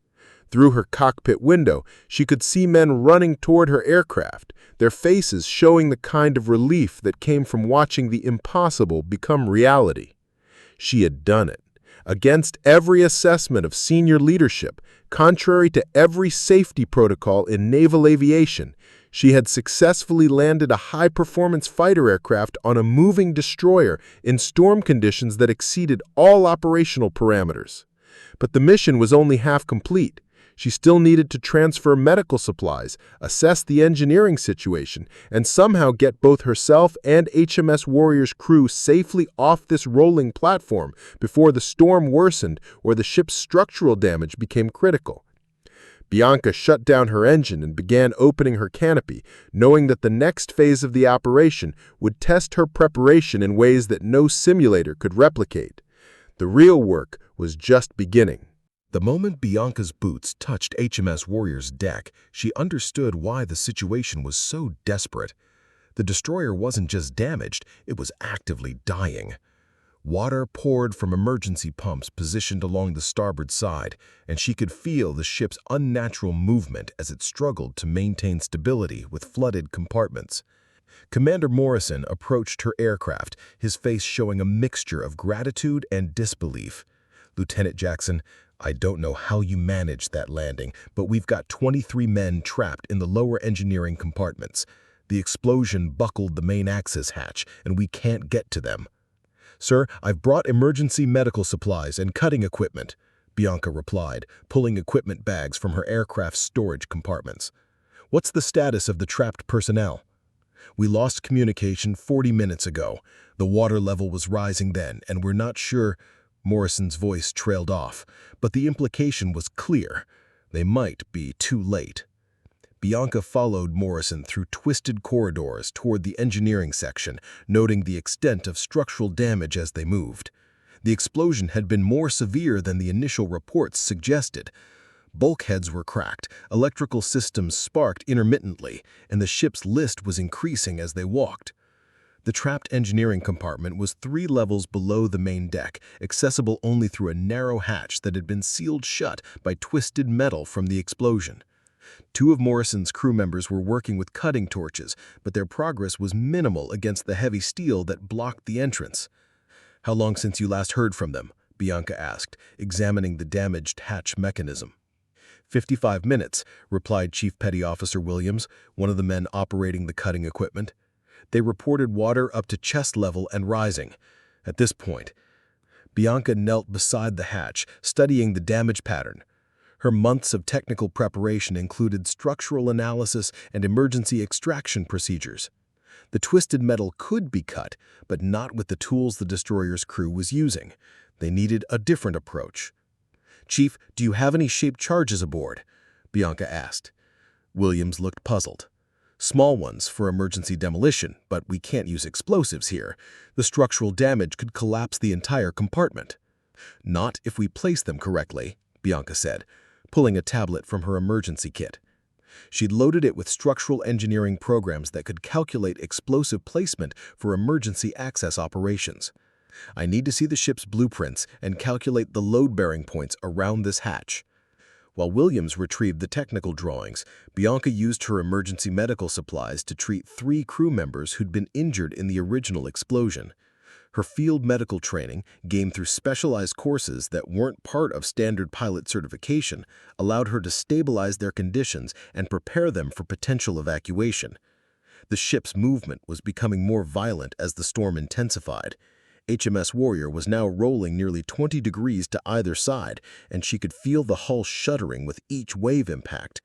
Through her cockpit window, she could see men running toward her aircraft, their faces showing the kind of relief that came from watching the impossible become reality. She had done it. Against every assessment of senior leadership, contrary to every safety protocol in naval aviation, she had successfully landed a high-performance fighter aircraft on a moving destroyer in storm conditions that exceeded all operational parameters. But the mission was only half complete. She still needed to transfer medical supplies, assess the engineering situation, and somehow get both herself and HMS Warrior's crew safely off this rolling platform before the storm worsened or the ship's structural damage became critical. Bianca shut down her engine and began opening her canopy, knowing that the next phase of the operation would test her preparation in ways that no simulator could replicate. The real work was just beginning. The moment Bianca's boots touched HMS Warrior's deck, she understood why the situation was so desperate. The destroyer wasn't just damaged, it was actively dying. Water poured from emergency pumps positioned along the starboard side, and she could feel the ship's unnatural movement as it struggled to maintain stability with flooded compartments. Commander Morrison approached her aircraft, his face showing a mixture of gratitude and disbelief. "Lieutenant Jackson, I don't know how you managed that landing, but we've got 23 men trapped in the lower engineering compartments. The explosion buckled the main access hatch, and we can't get to them." "Sir, I've brought emergency medical supplies and cutting equipment," Bianca replied, pulling equipment bags from her aircraft's storage compartments. "What's the status of the trapped personnel?" "We lost communication 40 minutes ago. The water level was rising then, and we're not sure—" Morrison's voice trailed off, but the implication was clear. They might be too late. Bianca followed Morrison through twisted corridors toward the engineering section, noting the extent of structural damage as they moved. The explosion had been more severe than the initial reports suggested. Bulkheads were cracked, electrical systems sparked intermittently, and the ship's list was increasing as they walked. The trapped engineering compartment was 3 levels below the main deck, accessible only through a narrow hatch that had been sealed shut by twisted metal from the explosion. 2 of Morrison's crew members were working with cutting torches, but their progress was minimal against the heavy steel that blocked the entrance. "How long since you last heard from them?" Bianca asked, examining the damaged hatch mechanism. 55 minutes, replied Chief Petty Officer Williams, one of the men operating the cutting equipment. They reported water up to chest level and rising. At this point, Bianca knelt beside the hatch, studying the damage pattern. Her months of technical preparation included structural analysis and emergency extraction procedures. The twisted metal could be cut, but not with the tools the destroyer's crew was using. They needed a different approach. "Chief, do you have any shaped charges aboard?" Bianca asked. Williams looked puzzled. "Small ones for emergency demolition, but we can't use explosives here. The structural damage could collapse the entire compartment." "Not if we place them correctly," Bianca said, pulling a tablet from her emergency kit. She'd loaded it with structural engineering programs that could calculate explosive placement for emergency access operations. "I need to see the ship's blueprints and calculate the load-bearing points around this hatch." While Williams retrieved the technical drawings, Bianca used her emergency medical supplies to treat 3 crew members who'd been injured in the original explosion. Her field medical training, gained through specialized courses that weren't part of standard pilot certification, allowed her to stabilize their conditions and prepare them for potential evacuation. The ship's movement was becoming more violent as the storm intensified. HMS Warrior was now rolling nearly 20 degrees to either side, and she could feel the hull shuddering with each wave impact.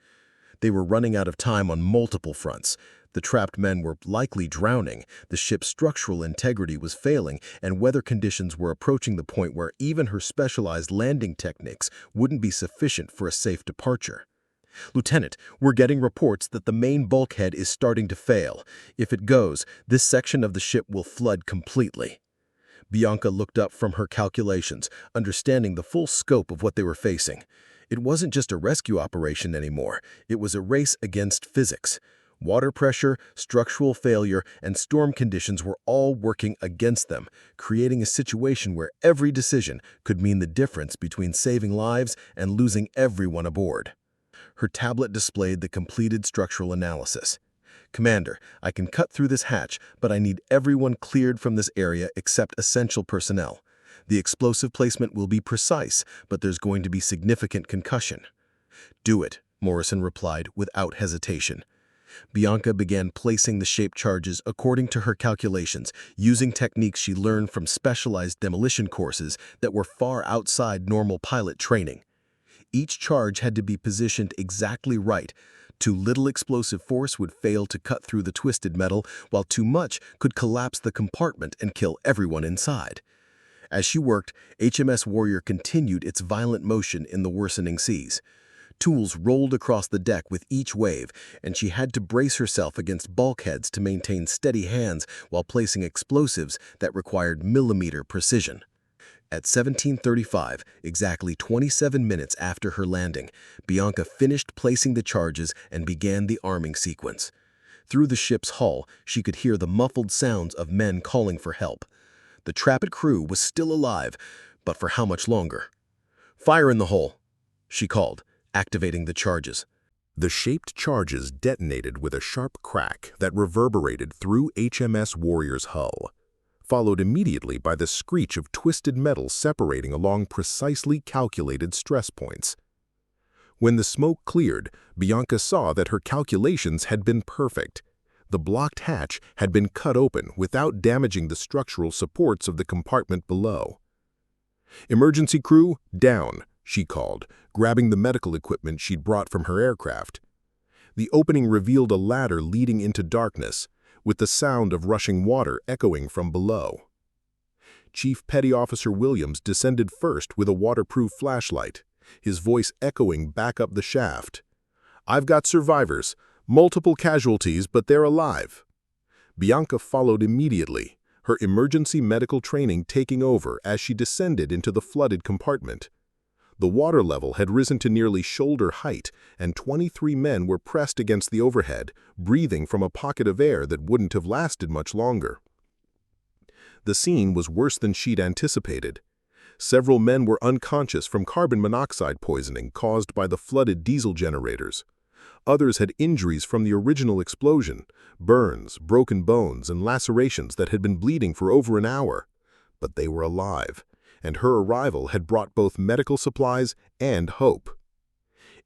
They were running out of time on multiple fronts. The trapped men were likely drowning, the ship's structural integrity was failing, and weather conditions were approaching the point where even her specialized landing techniques wouldn't be sufficient for a safe departure. "Lieutenant, we're getting reports that the main bulkhead is starting to fail. If it goes, this section of the ship will flood completely." Bianca looked up from her calculations, understanding the full scope of what they were facing. It wasn't just a rescue operation anymore, it was a race against physics. Water pressure, structural failure, and storm conditions were all working against them, creating a situation where every decision could mean the difference between saving lives and losing everyone aboard. Her tablet displayed the completed structural analysis. "Commander, I can cut through this hatch, but I need everyone cleared from this area except essential personnel. The explosive placement will be precise, but there's going to be significant concussion." "Do it," Morrison replied without hesitation. Bianca began placing the shaped charges according to her calculations, using techniques she learned from specialized demolition courses that were far outside normal pilot training. Each charge had to be positioned exactly right. Too little explosive force would fail to cut through the twisted metal, while too much could collapse the compartment and kill everyone inside. As she worked, HMS Warrior continued its violent motion in the worsening seas. Tools rolled across the deck with each wave, and she had to brace herself against bulkheads to maintain steady hands while placing explosives that required millimeter precision. At 17:35, exactly 27 minutes after her landing, Bianca finished placing the charges and began the arming sequence. Through the ship's hull, she could hear the muffled sounds of men calling for help. The trapped crew was still alive, but for how much longer? "Fire in the hole," she called, activating the charges. The shaped charges detonated with a sharp crack that reverberated through HMS Warrior's hull, followed immediately by the screech of twisted metal separating along precisely calculated stress points. When the smoke cleared, Bianca saw that her calculations had been perfect. The blocked hatch had been cut open without damaging the structural supports of the compartment below. "Emergency crew, down," she called, grabbing the medical equipment she'd brought from her aircraft. The opening revealed a ladder leading into darkness, with the sound of rushing water echoing from below. Chief Petty Officer Williams descended first with a waterproof flashlight. his voice echoing back up the shaft. "I've got survivors, multiple casualties, but they're alive." Bianca followed immediately, her emergency medical training taking over as she descended into the flooded compartment. The water level had risen to nearly shoulder height, and 23 men were pressed against the overhead, breathing from a pocket of air that wouldn't have lasted much longer. The scene was worse than she'd anticipated. Several men were unconscious from carbon monoxide poisoning caused by the flooded diesel generators. Others had injuries from the original explosion, burns, broken bones, and lacerations that had been bleeding for over an hour. But they were alive, and her arrival had brought both medical supplies and hope.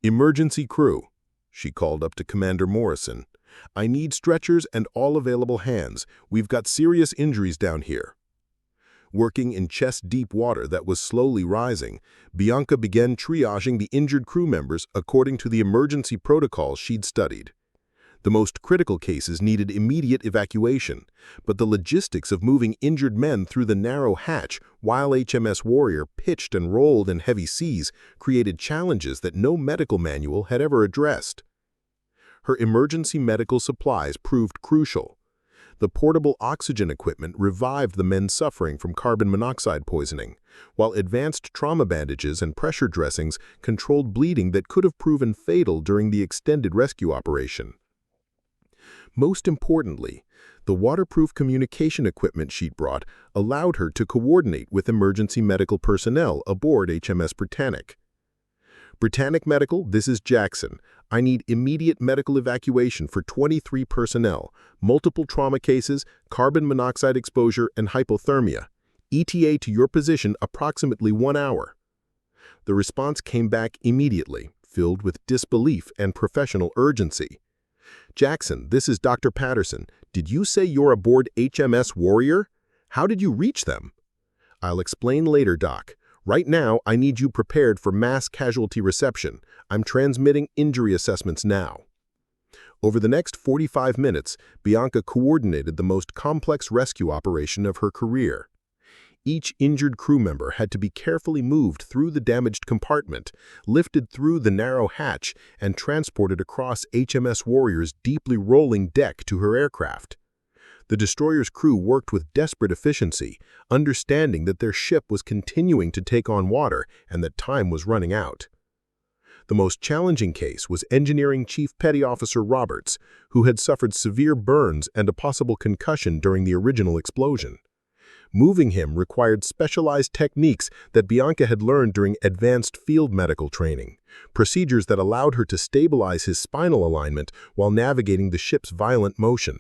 "Emergency crew," she called up to Commander Morrison. "I need stretchers and all available hands. We've got serious injuries down here." Working in chest-deep water that was slowly rising, Bianca began triaging the injured crew members according to the emergency protocols she'd studied. The most critical cases needed immediate evacuation, but the logistics of moving injured men through the narrow hatch while HMS Warrior pitched and rolled in heavy seas created challenges that no medical manual had ever addressed. Her emergency medical supplies proved crucial. The portable oxygen equipment revived the men suffering from carbon monoxide poisoning, while advanced trauma bandages and pressure dressings controlled bleeding that could have proven fatal during the extended rescue operation. Most importantly, the waterproof communication equipment she'd brought allowed her to coordinate with emergency medical personnel aboard HMS Britannic. "Britannic Medical, this is Jackson. I need immediate medical evacuation for 23 personnel, multiple trauma cases, carbon monoxide exposure, and hypothermia. ETA to your position approximately 1 hour." The response came back immediately, filled with disbelief and professional urgency. "Jackson, this is Dr. Patterson. Did you say you're aboard HMS Warrior? How did you reach them?" "I'll explain later, Doc. Right now, I need you prepared for mass casualty reception. I'm transmitting injury assessments now." Over the next 45 minutes, Bianca coordinated the most complex rescue operation of her career. Each injured crew member had to be carefully moved through the damaged compartment, lifted through the narrow hatch, and transported across HMS Warrior's deeply rolling deck to her aircraft. The destroyer's crew worked with desperate efficiency, understanding that their ship was continuing to take on water and that time was running out. The most challenging case was Engineering Chief Petty Officer Roberts, who had suffered severe burns and a possible concussion during the original explosion. Moving him required specialized techniques that Bianca had learned during advanced field medical training, procedures that allowed her to stabilize his spinal alignment while navigating the ship's violent motion.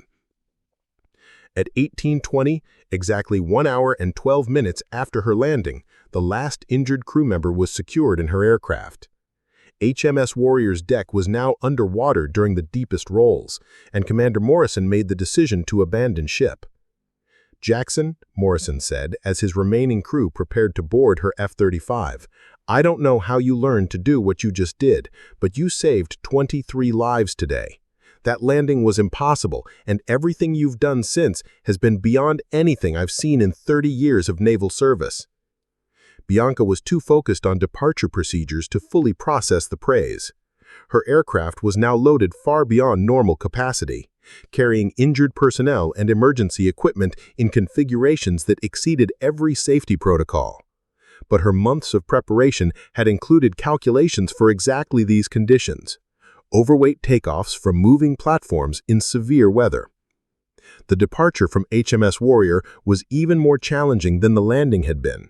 At 18:20, exactly 1 hour and 12 minutes after her landing, the last injured crew member was secured in her aircraft. HMS Warrior's deck was now underwater during the deepest rolls, and Commander Morrison made the decision to abandon ship. "Jackson," Morrison said as his remaining crew prepared to board her F-35, "I don't know how you learned to do what you just did, but you saved 23 lives today. That landing was impossible, and everything you've done since has been beyond anything I've seen in 30 years of naval service." Bianca was too focused on departure procedures to fully process the praise. Her aircraft was now loaded far beyond normal capacity, carrying injured personnel and emergency equipment in configurations that exceeded every safety protocol. But her months of preparation had included calculations for exactly these conditions: overweight takeoffs from moving platforms in severe weather. The departure from HMS Warrior was even more challenging than the landing had been.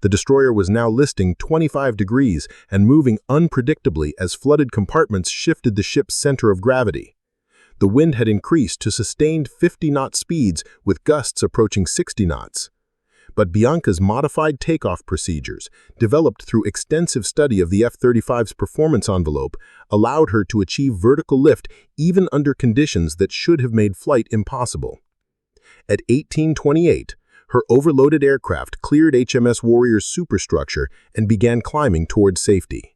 The destroyer was now listing 25 degrees and moving unpredictably as flooded compartments shifted the ship's center of gravity. The wind had increased to sustained 50-knot speeds with gusts approaching 60 knots. But Bianca's modified takeoff procedures, developed through extensive study of the F-35's performance envelope, allowed her to achieve vertical lift even under conditions that should have made flight impossible. At 18:28, her overloaded aircraft cleared HMS Warrior's superstructure and began climbing towards safety.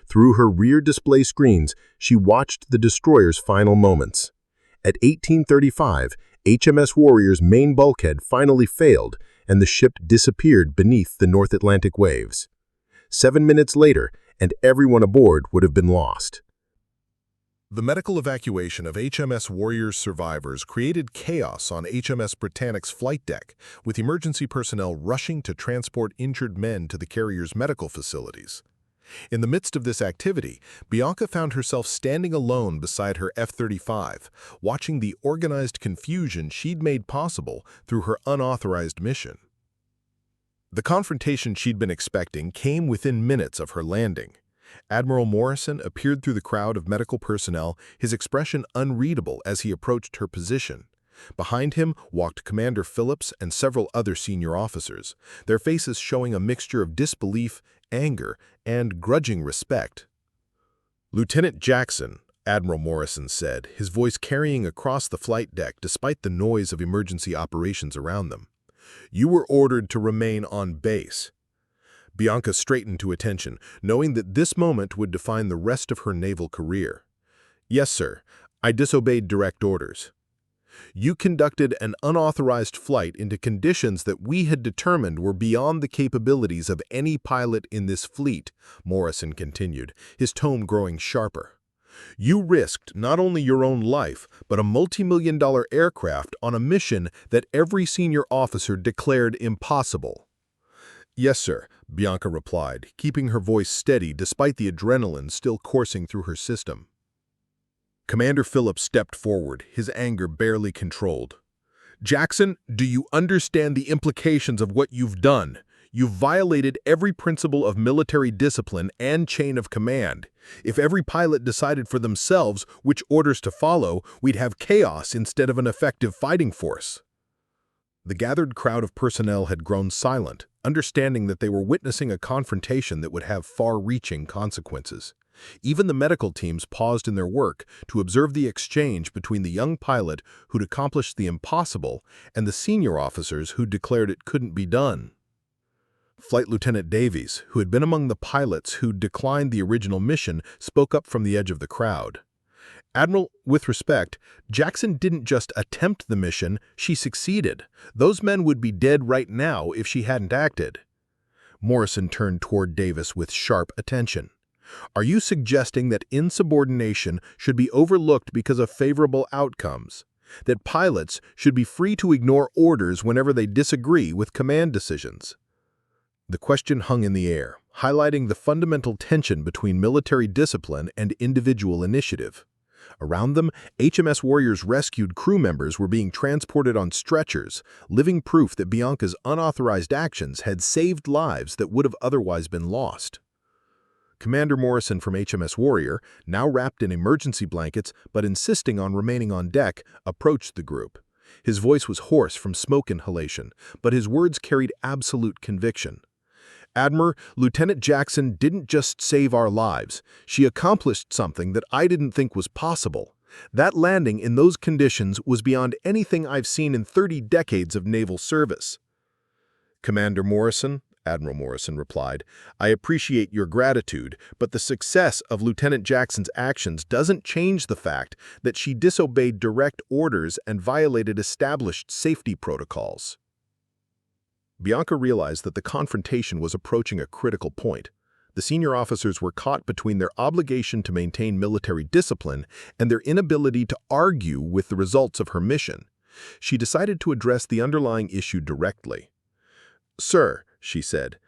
Through her rear display screens, she watched the destroyer's final moments. At 18:35, HMS Warrior's main bulkhead finally failed, and the ship disappeared beneath the North Atlantic waves. 7 minutes later, and everyone aboard would have been lost. The medical evacuation of HMS Warrior's survivors created chaos on HMS Britannic's flight deck, with emergency personnel rushing to transport injured men to the carrier's medical facilities. In the midst of this activity, Bianca found herself standing alone beside her F-35, watching the organized confusion she'd made possible through her unauthorized mission. The confrontation she'd been expecting came within minutes of her landing. Admiral Morrison appeared through the crowd of medical personnel, his expression unreadable as he approached her position. Behind him walked Commander Phillips and several other senior officers, their faces showing a mixture of disbelief, anger, and grudging respect. "Lieutenant Jackson," Admiral Morrison said, his voice carrying across the flight deck despite the noise of emergency operations around them. "You were ordered to remain on base." Bianca straightened to attention, knowing that this moment would define the rest of her naval career. "Yes, sir. I disobeyed direct orders." "You conducted an unauthorized flight into conditions that we had determined were beyond the capabilities of any pilot in this fleet," Morrison continued, his tone growing sharper. "You risked not only your own life, but a multi-million-dollar aircraft on a mission that every senior officer declared impossible." "Yes, sir," Bianca replied, keeping her voice steady despite the adrenaline still coursing through her system. Commander Phillips stepped forward, his anger barely controlled. "Jackson, do you understand the implications of what you've done? You've violated every principle of military discipline and chain of command. If every pilot decided for themselves which orders to follow, we'd have chaos instead of an effective fighting force." The gathered crowd of personnel had grown silent, understanding that they were witnessing a confrontation that would have far-reaching consequences. Even the medical teams paused in their work to observe the exchange between the young pilot who'd accomplished the impossible and the senior officers who declared it couldn't be done. Flight Lieutenant Davies, who had been among the pilots who declined the original mission, spoke up from the edge of the crowd. "Admiral, with respect, Jackson didn't just attempt the mission, she succeeded. Those men would be dead right now if she hadn't acted." Morrison turned toward Davis with sharp attention. "Are you suggesting that insubordination should be overlooked because of favorable outcomes? That pilots should be free to ignore orders whenever they disagree with command decisions?" The question hung in the air, highlighting the fundamental tension between military discipline and individual initiative. Around them, HMS Warrior's rescued crew members were being transported on stretchers, living proof that Bianca's unauthorized actions had saved lives that would have otherwise been lost. Commander Morrison from HMS Warrior, now wrapped in emergency blankets but insisting on remaining on deck, approached the group. His voice was hoarse from smoke inhalation, but his words carried absolute conviction. "Admiral, Lieutenant Jackson didn't just save our lives. She accomplished something that I didn't think was possible. That landing in those conditions was beyond anything I've seen in 30 decades of naval service." "Commander Morrison," Admiral Morrison replied, "I appreciate your gratitude, but the success of Lieutenant Jackson's actions doesn't change the fact that she disobeyed direct orders and violated established safety protocols." Bianca realized that the confrontation was approaching a critical point. The senior officers were caught between their obligation to maintain military discipline and their inability to argue with the results of her mission. She decided to address the underlying issue directly. "Sir," she said,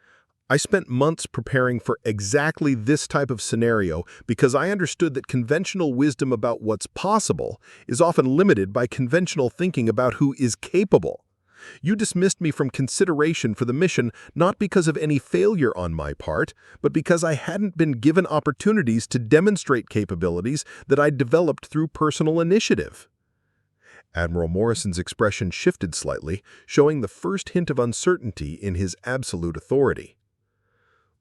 "I spent months preparing for exactly this type of scenario because I understood that conventional wisdom about what's possible is often limited by conventional thinking about who is capable. You dismissed me from consideration for the mission not because of any failure on my part, but because I hadn't been given opportunities to demonstrate capabilities that I'd developed through personal initiative." Admiral Morrison's expression shifted slightly, showing the first hint of uncertainty in his absolute authority.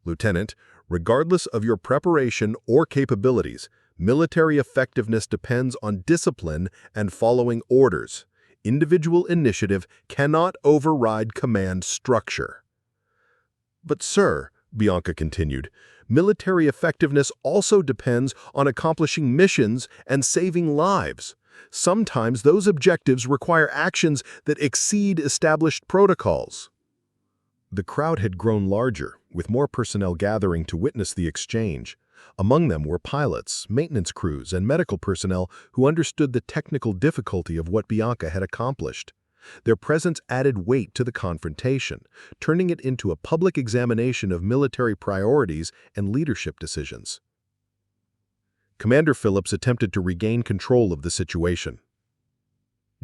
"Lieutenant, regardless of your preparation or capabilities, military effectiveness depends on discipline and following orders. Individual initiative cannot override command structure." "But sir," Bianca continued, "military effectiveness also depends on accomplishing missions and saving lives. Sometimes those objectives require actions that exceed established protocols." The crowd had grown larger, with more personnel gathering to witness the exchange. Among them were pilots, maintenance crews, and medical personnel who understood the technical difficulty of what Bianca had accomplished. Their presence added weight to the confrontation, turning it into a public examination of military priorities and leadership decisions. Commander Phillips attempted to regain control of the situation.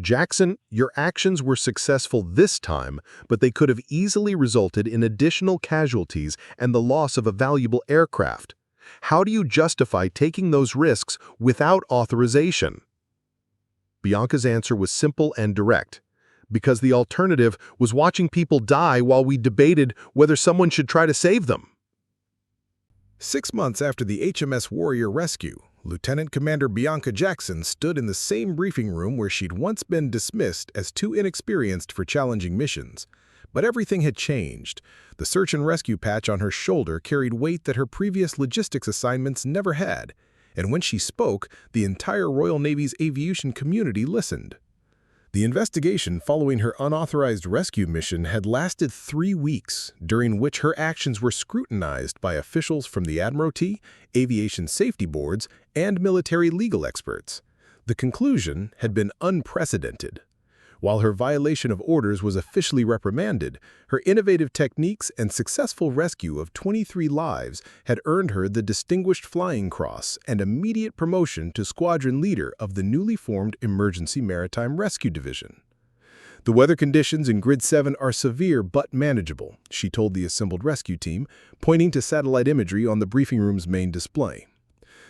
"Jackson, your actions were successful this time, but they could have easily resulted in additional casualties and the loss of a valuable aircraft. How do you justify taking those risks without authorization?" Bianca's answer was simple and direct. "Because the alternative was watching people die while we debated whether someone should try to save them." 6 months after the HMS Warrior rescue, Lieutenant Commander Bianca Jackson stood in the same briefing room where she'd once been dismissed as too inexperienced for challenging missions. But everything had changed. The search and rescue patch on her shoulder carried weight that her previous logistics assignments never had. And when she spoke, the entire Royal Navy's aviation community listened. The investigation following her unauthorized rescue mission had lasted 3 weeks, during which her actions were scrutinized by officials from the Admiralty, aviation safety boards, and military legal experts. The conclusion had been unprecedented. While her violation of orders was officially reprimanded, her innovative techniques and successful rescue of 23 lives had earned her the Distinguished Flying Cross and immediate promotion to squadron leader of the newly formed Emergency Maritime Rescue Division. "The weather conditions in Grid 7 are severe but manageable," she told the assembled rescue team, pointing to satellite imagery on the briefing room's main display.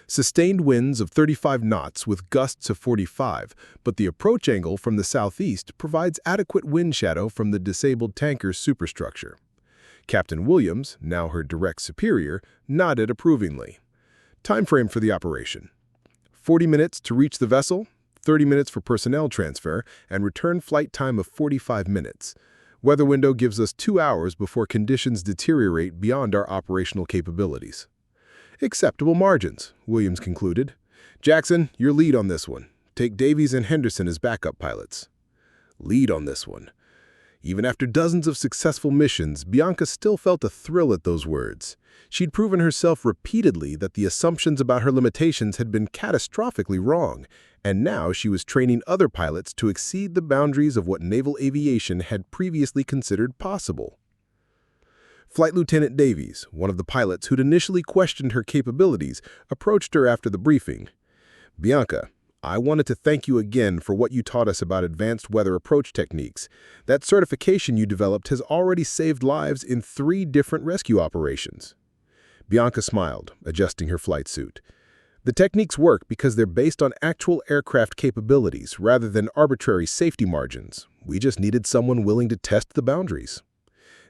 "Sustained winds of 35 knots with gusts of 45, but the approach angle from the southeast provides adequate wind shadow from the disabled tanker's superstructure." Captain Williams, now her direct superior, nodded approvingly. "Time frame for the operation: 40 minutes to reach the vessel, 30 minutes for personnel transfer, and return flight time of 45 minutes. Weather window gives us 2 hours before conditions deteriorate beyond our operational capabilities." "Acceptable margins," Williams concluded. "Jackson, your lead on this one. Take Davies and Henderson as backup pilots." Lead on this one. Even after dozens of successful missions, Bianca still felt a thrill at those words. She'd proven herself repeatedly that the assumptions about her limitations had been catastrophically wrong, and now she was training other pilots to exceed the boundaries of what naval aviation had previously considered possible. Flight Lieutenant Davies, one of the pilots who'd initially questioned her capabilities, approached her after the briefing. "Bianca, I wanted to thank you again for what you taught us about advanced weather approach techniques. That certification you developed has already saved lives in 3 different rescue operations." Bianca smiled, adjusting her flight suit. "The techniques work because they're based on actual aircraft capabilities rather than arbitrary safety margins. We just needed someone willing to test the boundaries."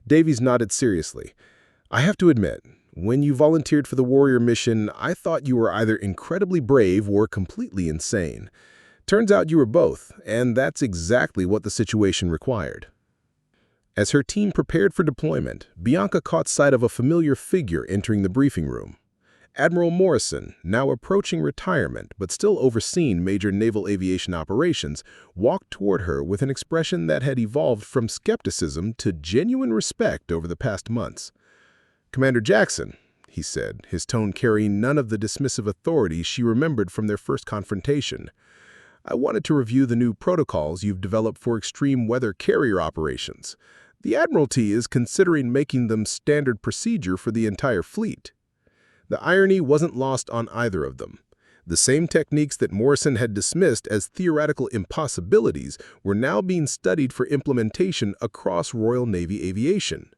Davies nodded seriously. "I have to admit, when you volunteered for the Warrior mission, I thought you were either incredibly brave or completely insane. Turns out you were both, and that's exactly what the situation required." As her team prepared for deployment, Bianca caught sight of a familiar figure entering the briefing room. Admiral Morrison, now approaching retirement but still overseeing major naval aviation operations, walked toward her with an expression that had evolved from skepticism to genuine respect over the past months. "Commander Jackson," he said, his tone carrying none of the dismissive authority she remembered from their first confrontation, "I wanted to review the new protocols you've developed for extreme weather carrier operations. The Admiralty is considering making them standard procedure for the entire fleet." The irony wasn't lost on either of them. The same techniques that Morrison had dismissed as theoretical impossibilities were now being studied for implementation across Royal Navy aviation.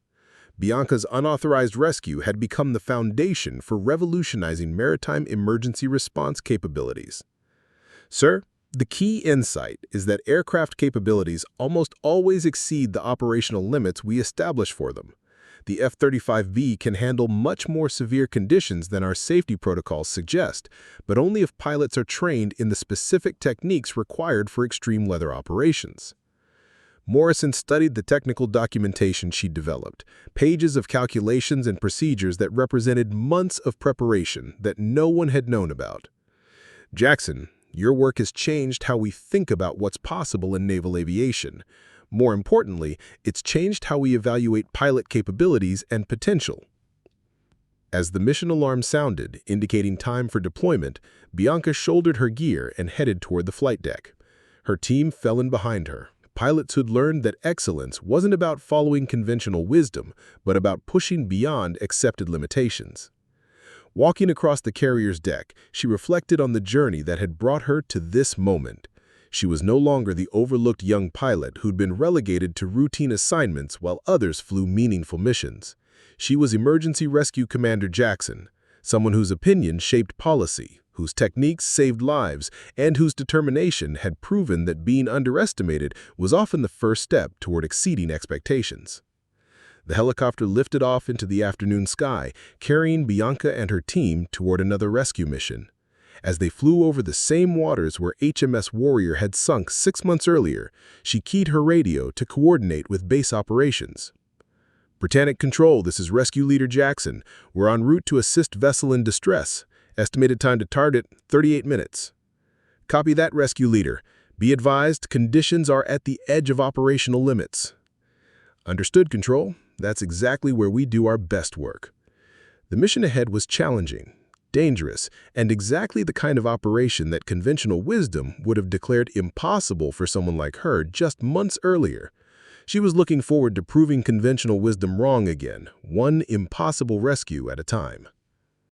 Bianca's unauthorized rescue had become the foundation for revolutionizing maritime emergency response capabilities. "Sir, the key insight is that aircraft capabilities almost always exceed the operational limits we establish for them. The F-35B can handle much more severe conditions than our safety protocols suggest, but only if pilots are trained in the specific techniques required for extreme weather operations." Morrison studied the technical documentation she'd developed, pages of calculations and procedures that represented months of preparation that no one had known about. "Jackson, your work has changed how we think about what's possible in naval aviation. More importantly, it's changed how we evaluate pilot capabilities and potential." As the mission alarm sounded, indicating time for deployment, Bianca shouldered her gear and headed toward the flight deck. Her team fell in behind her. Pilots who'd learned that excellence wasn't about following conventional wisdom, but about pushing beyond accepted limitations. Walking across the carrier's deck, she reflected on the journey that had brought her to this moment. She was no longer the overlooked young pilot who'd been relegated to routine assignments while others flew meaningful missions. She was Emergency Rescue Commander Jackson, someone whose opinion shaped policy, whose techniques saved lives, and whose determination had proven that being underestimated was often the first step toward exceeding expectations. The helicopter lifted off into the afternoon sky, carrying Bianca and her team toward another rescue mission. As they flew over the same waters where HMS Warrior had sunk 6 months earlier, she keyed her radio to coordinate with base operations. Britannic Control, this is Rescue Leader Jackson. We're en route to assist vessel in distress. Estimated time to target, 38 minutes. Copy that, Rescue Leader. Be advised, conditions are at the edge of operational limits. Understood, Control. That's exactly where we do our best work. The mission ahead was challenging, dangerous, and exactly the kind of operation that conventional wisdom would have declared impossible for someone like her just months earlier. She was looking forward to proving conventional wisdom wrong again, one impossible rescue at a time.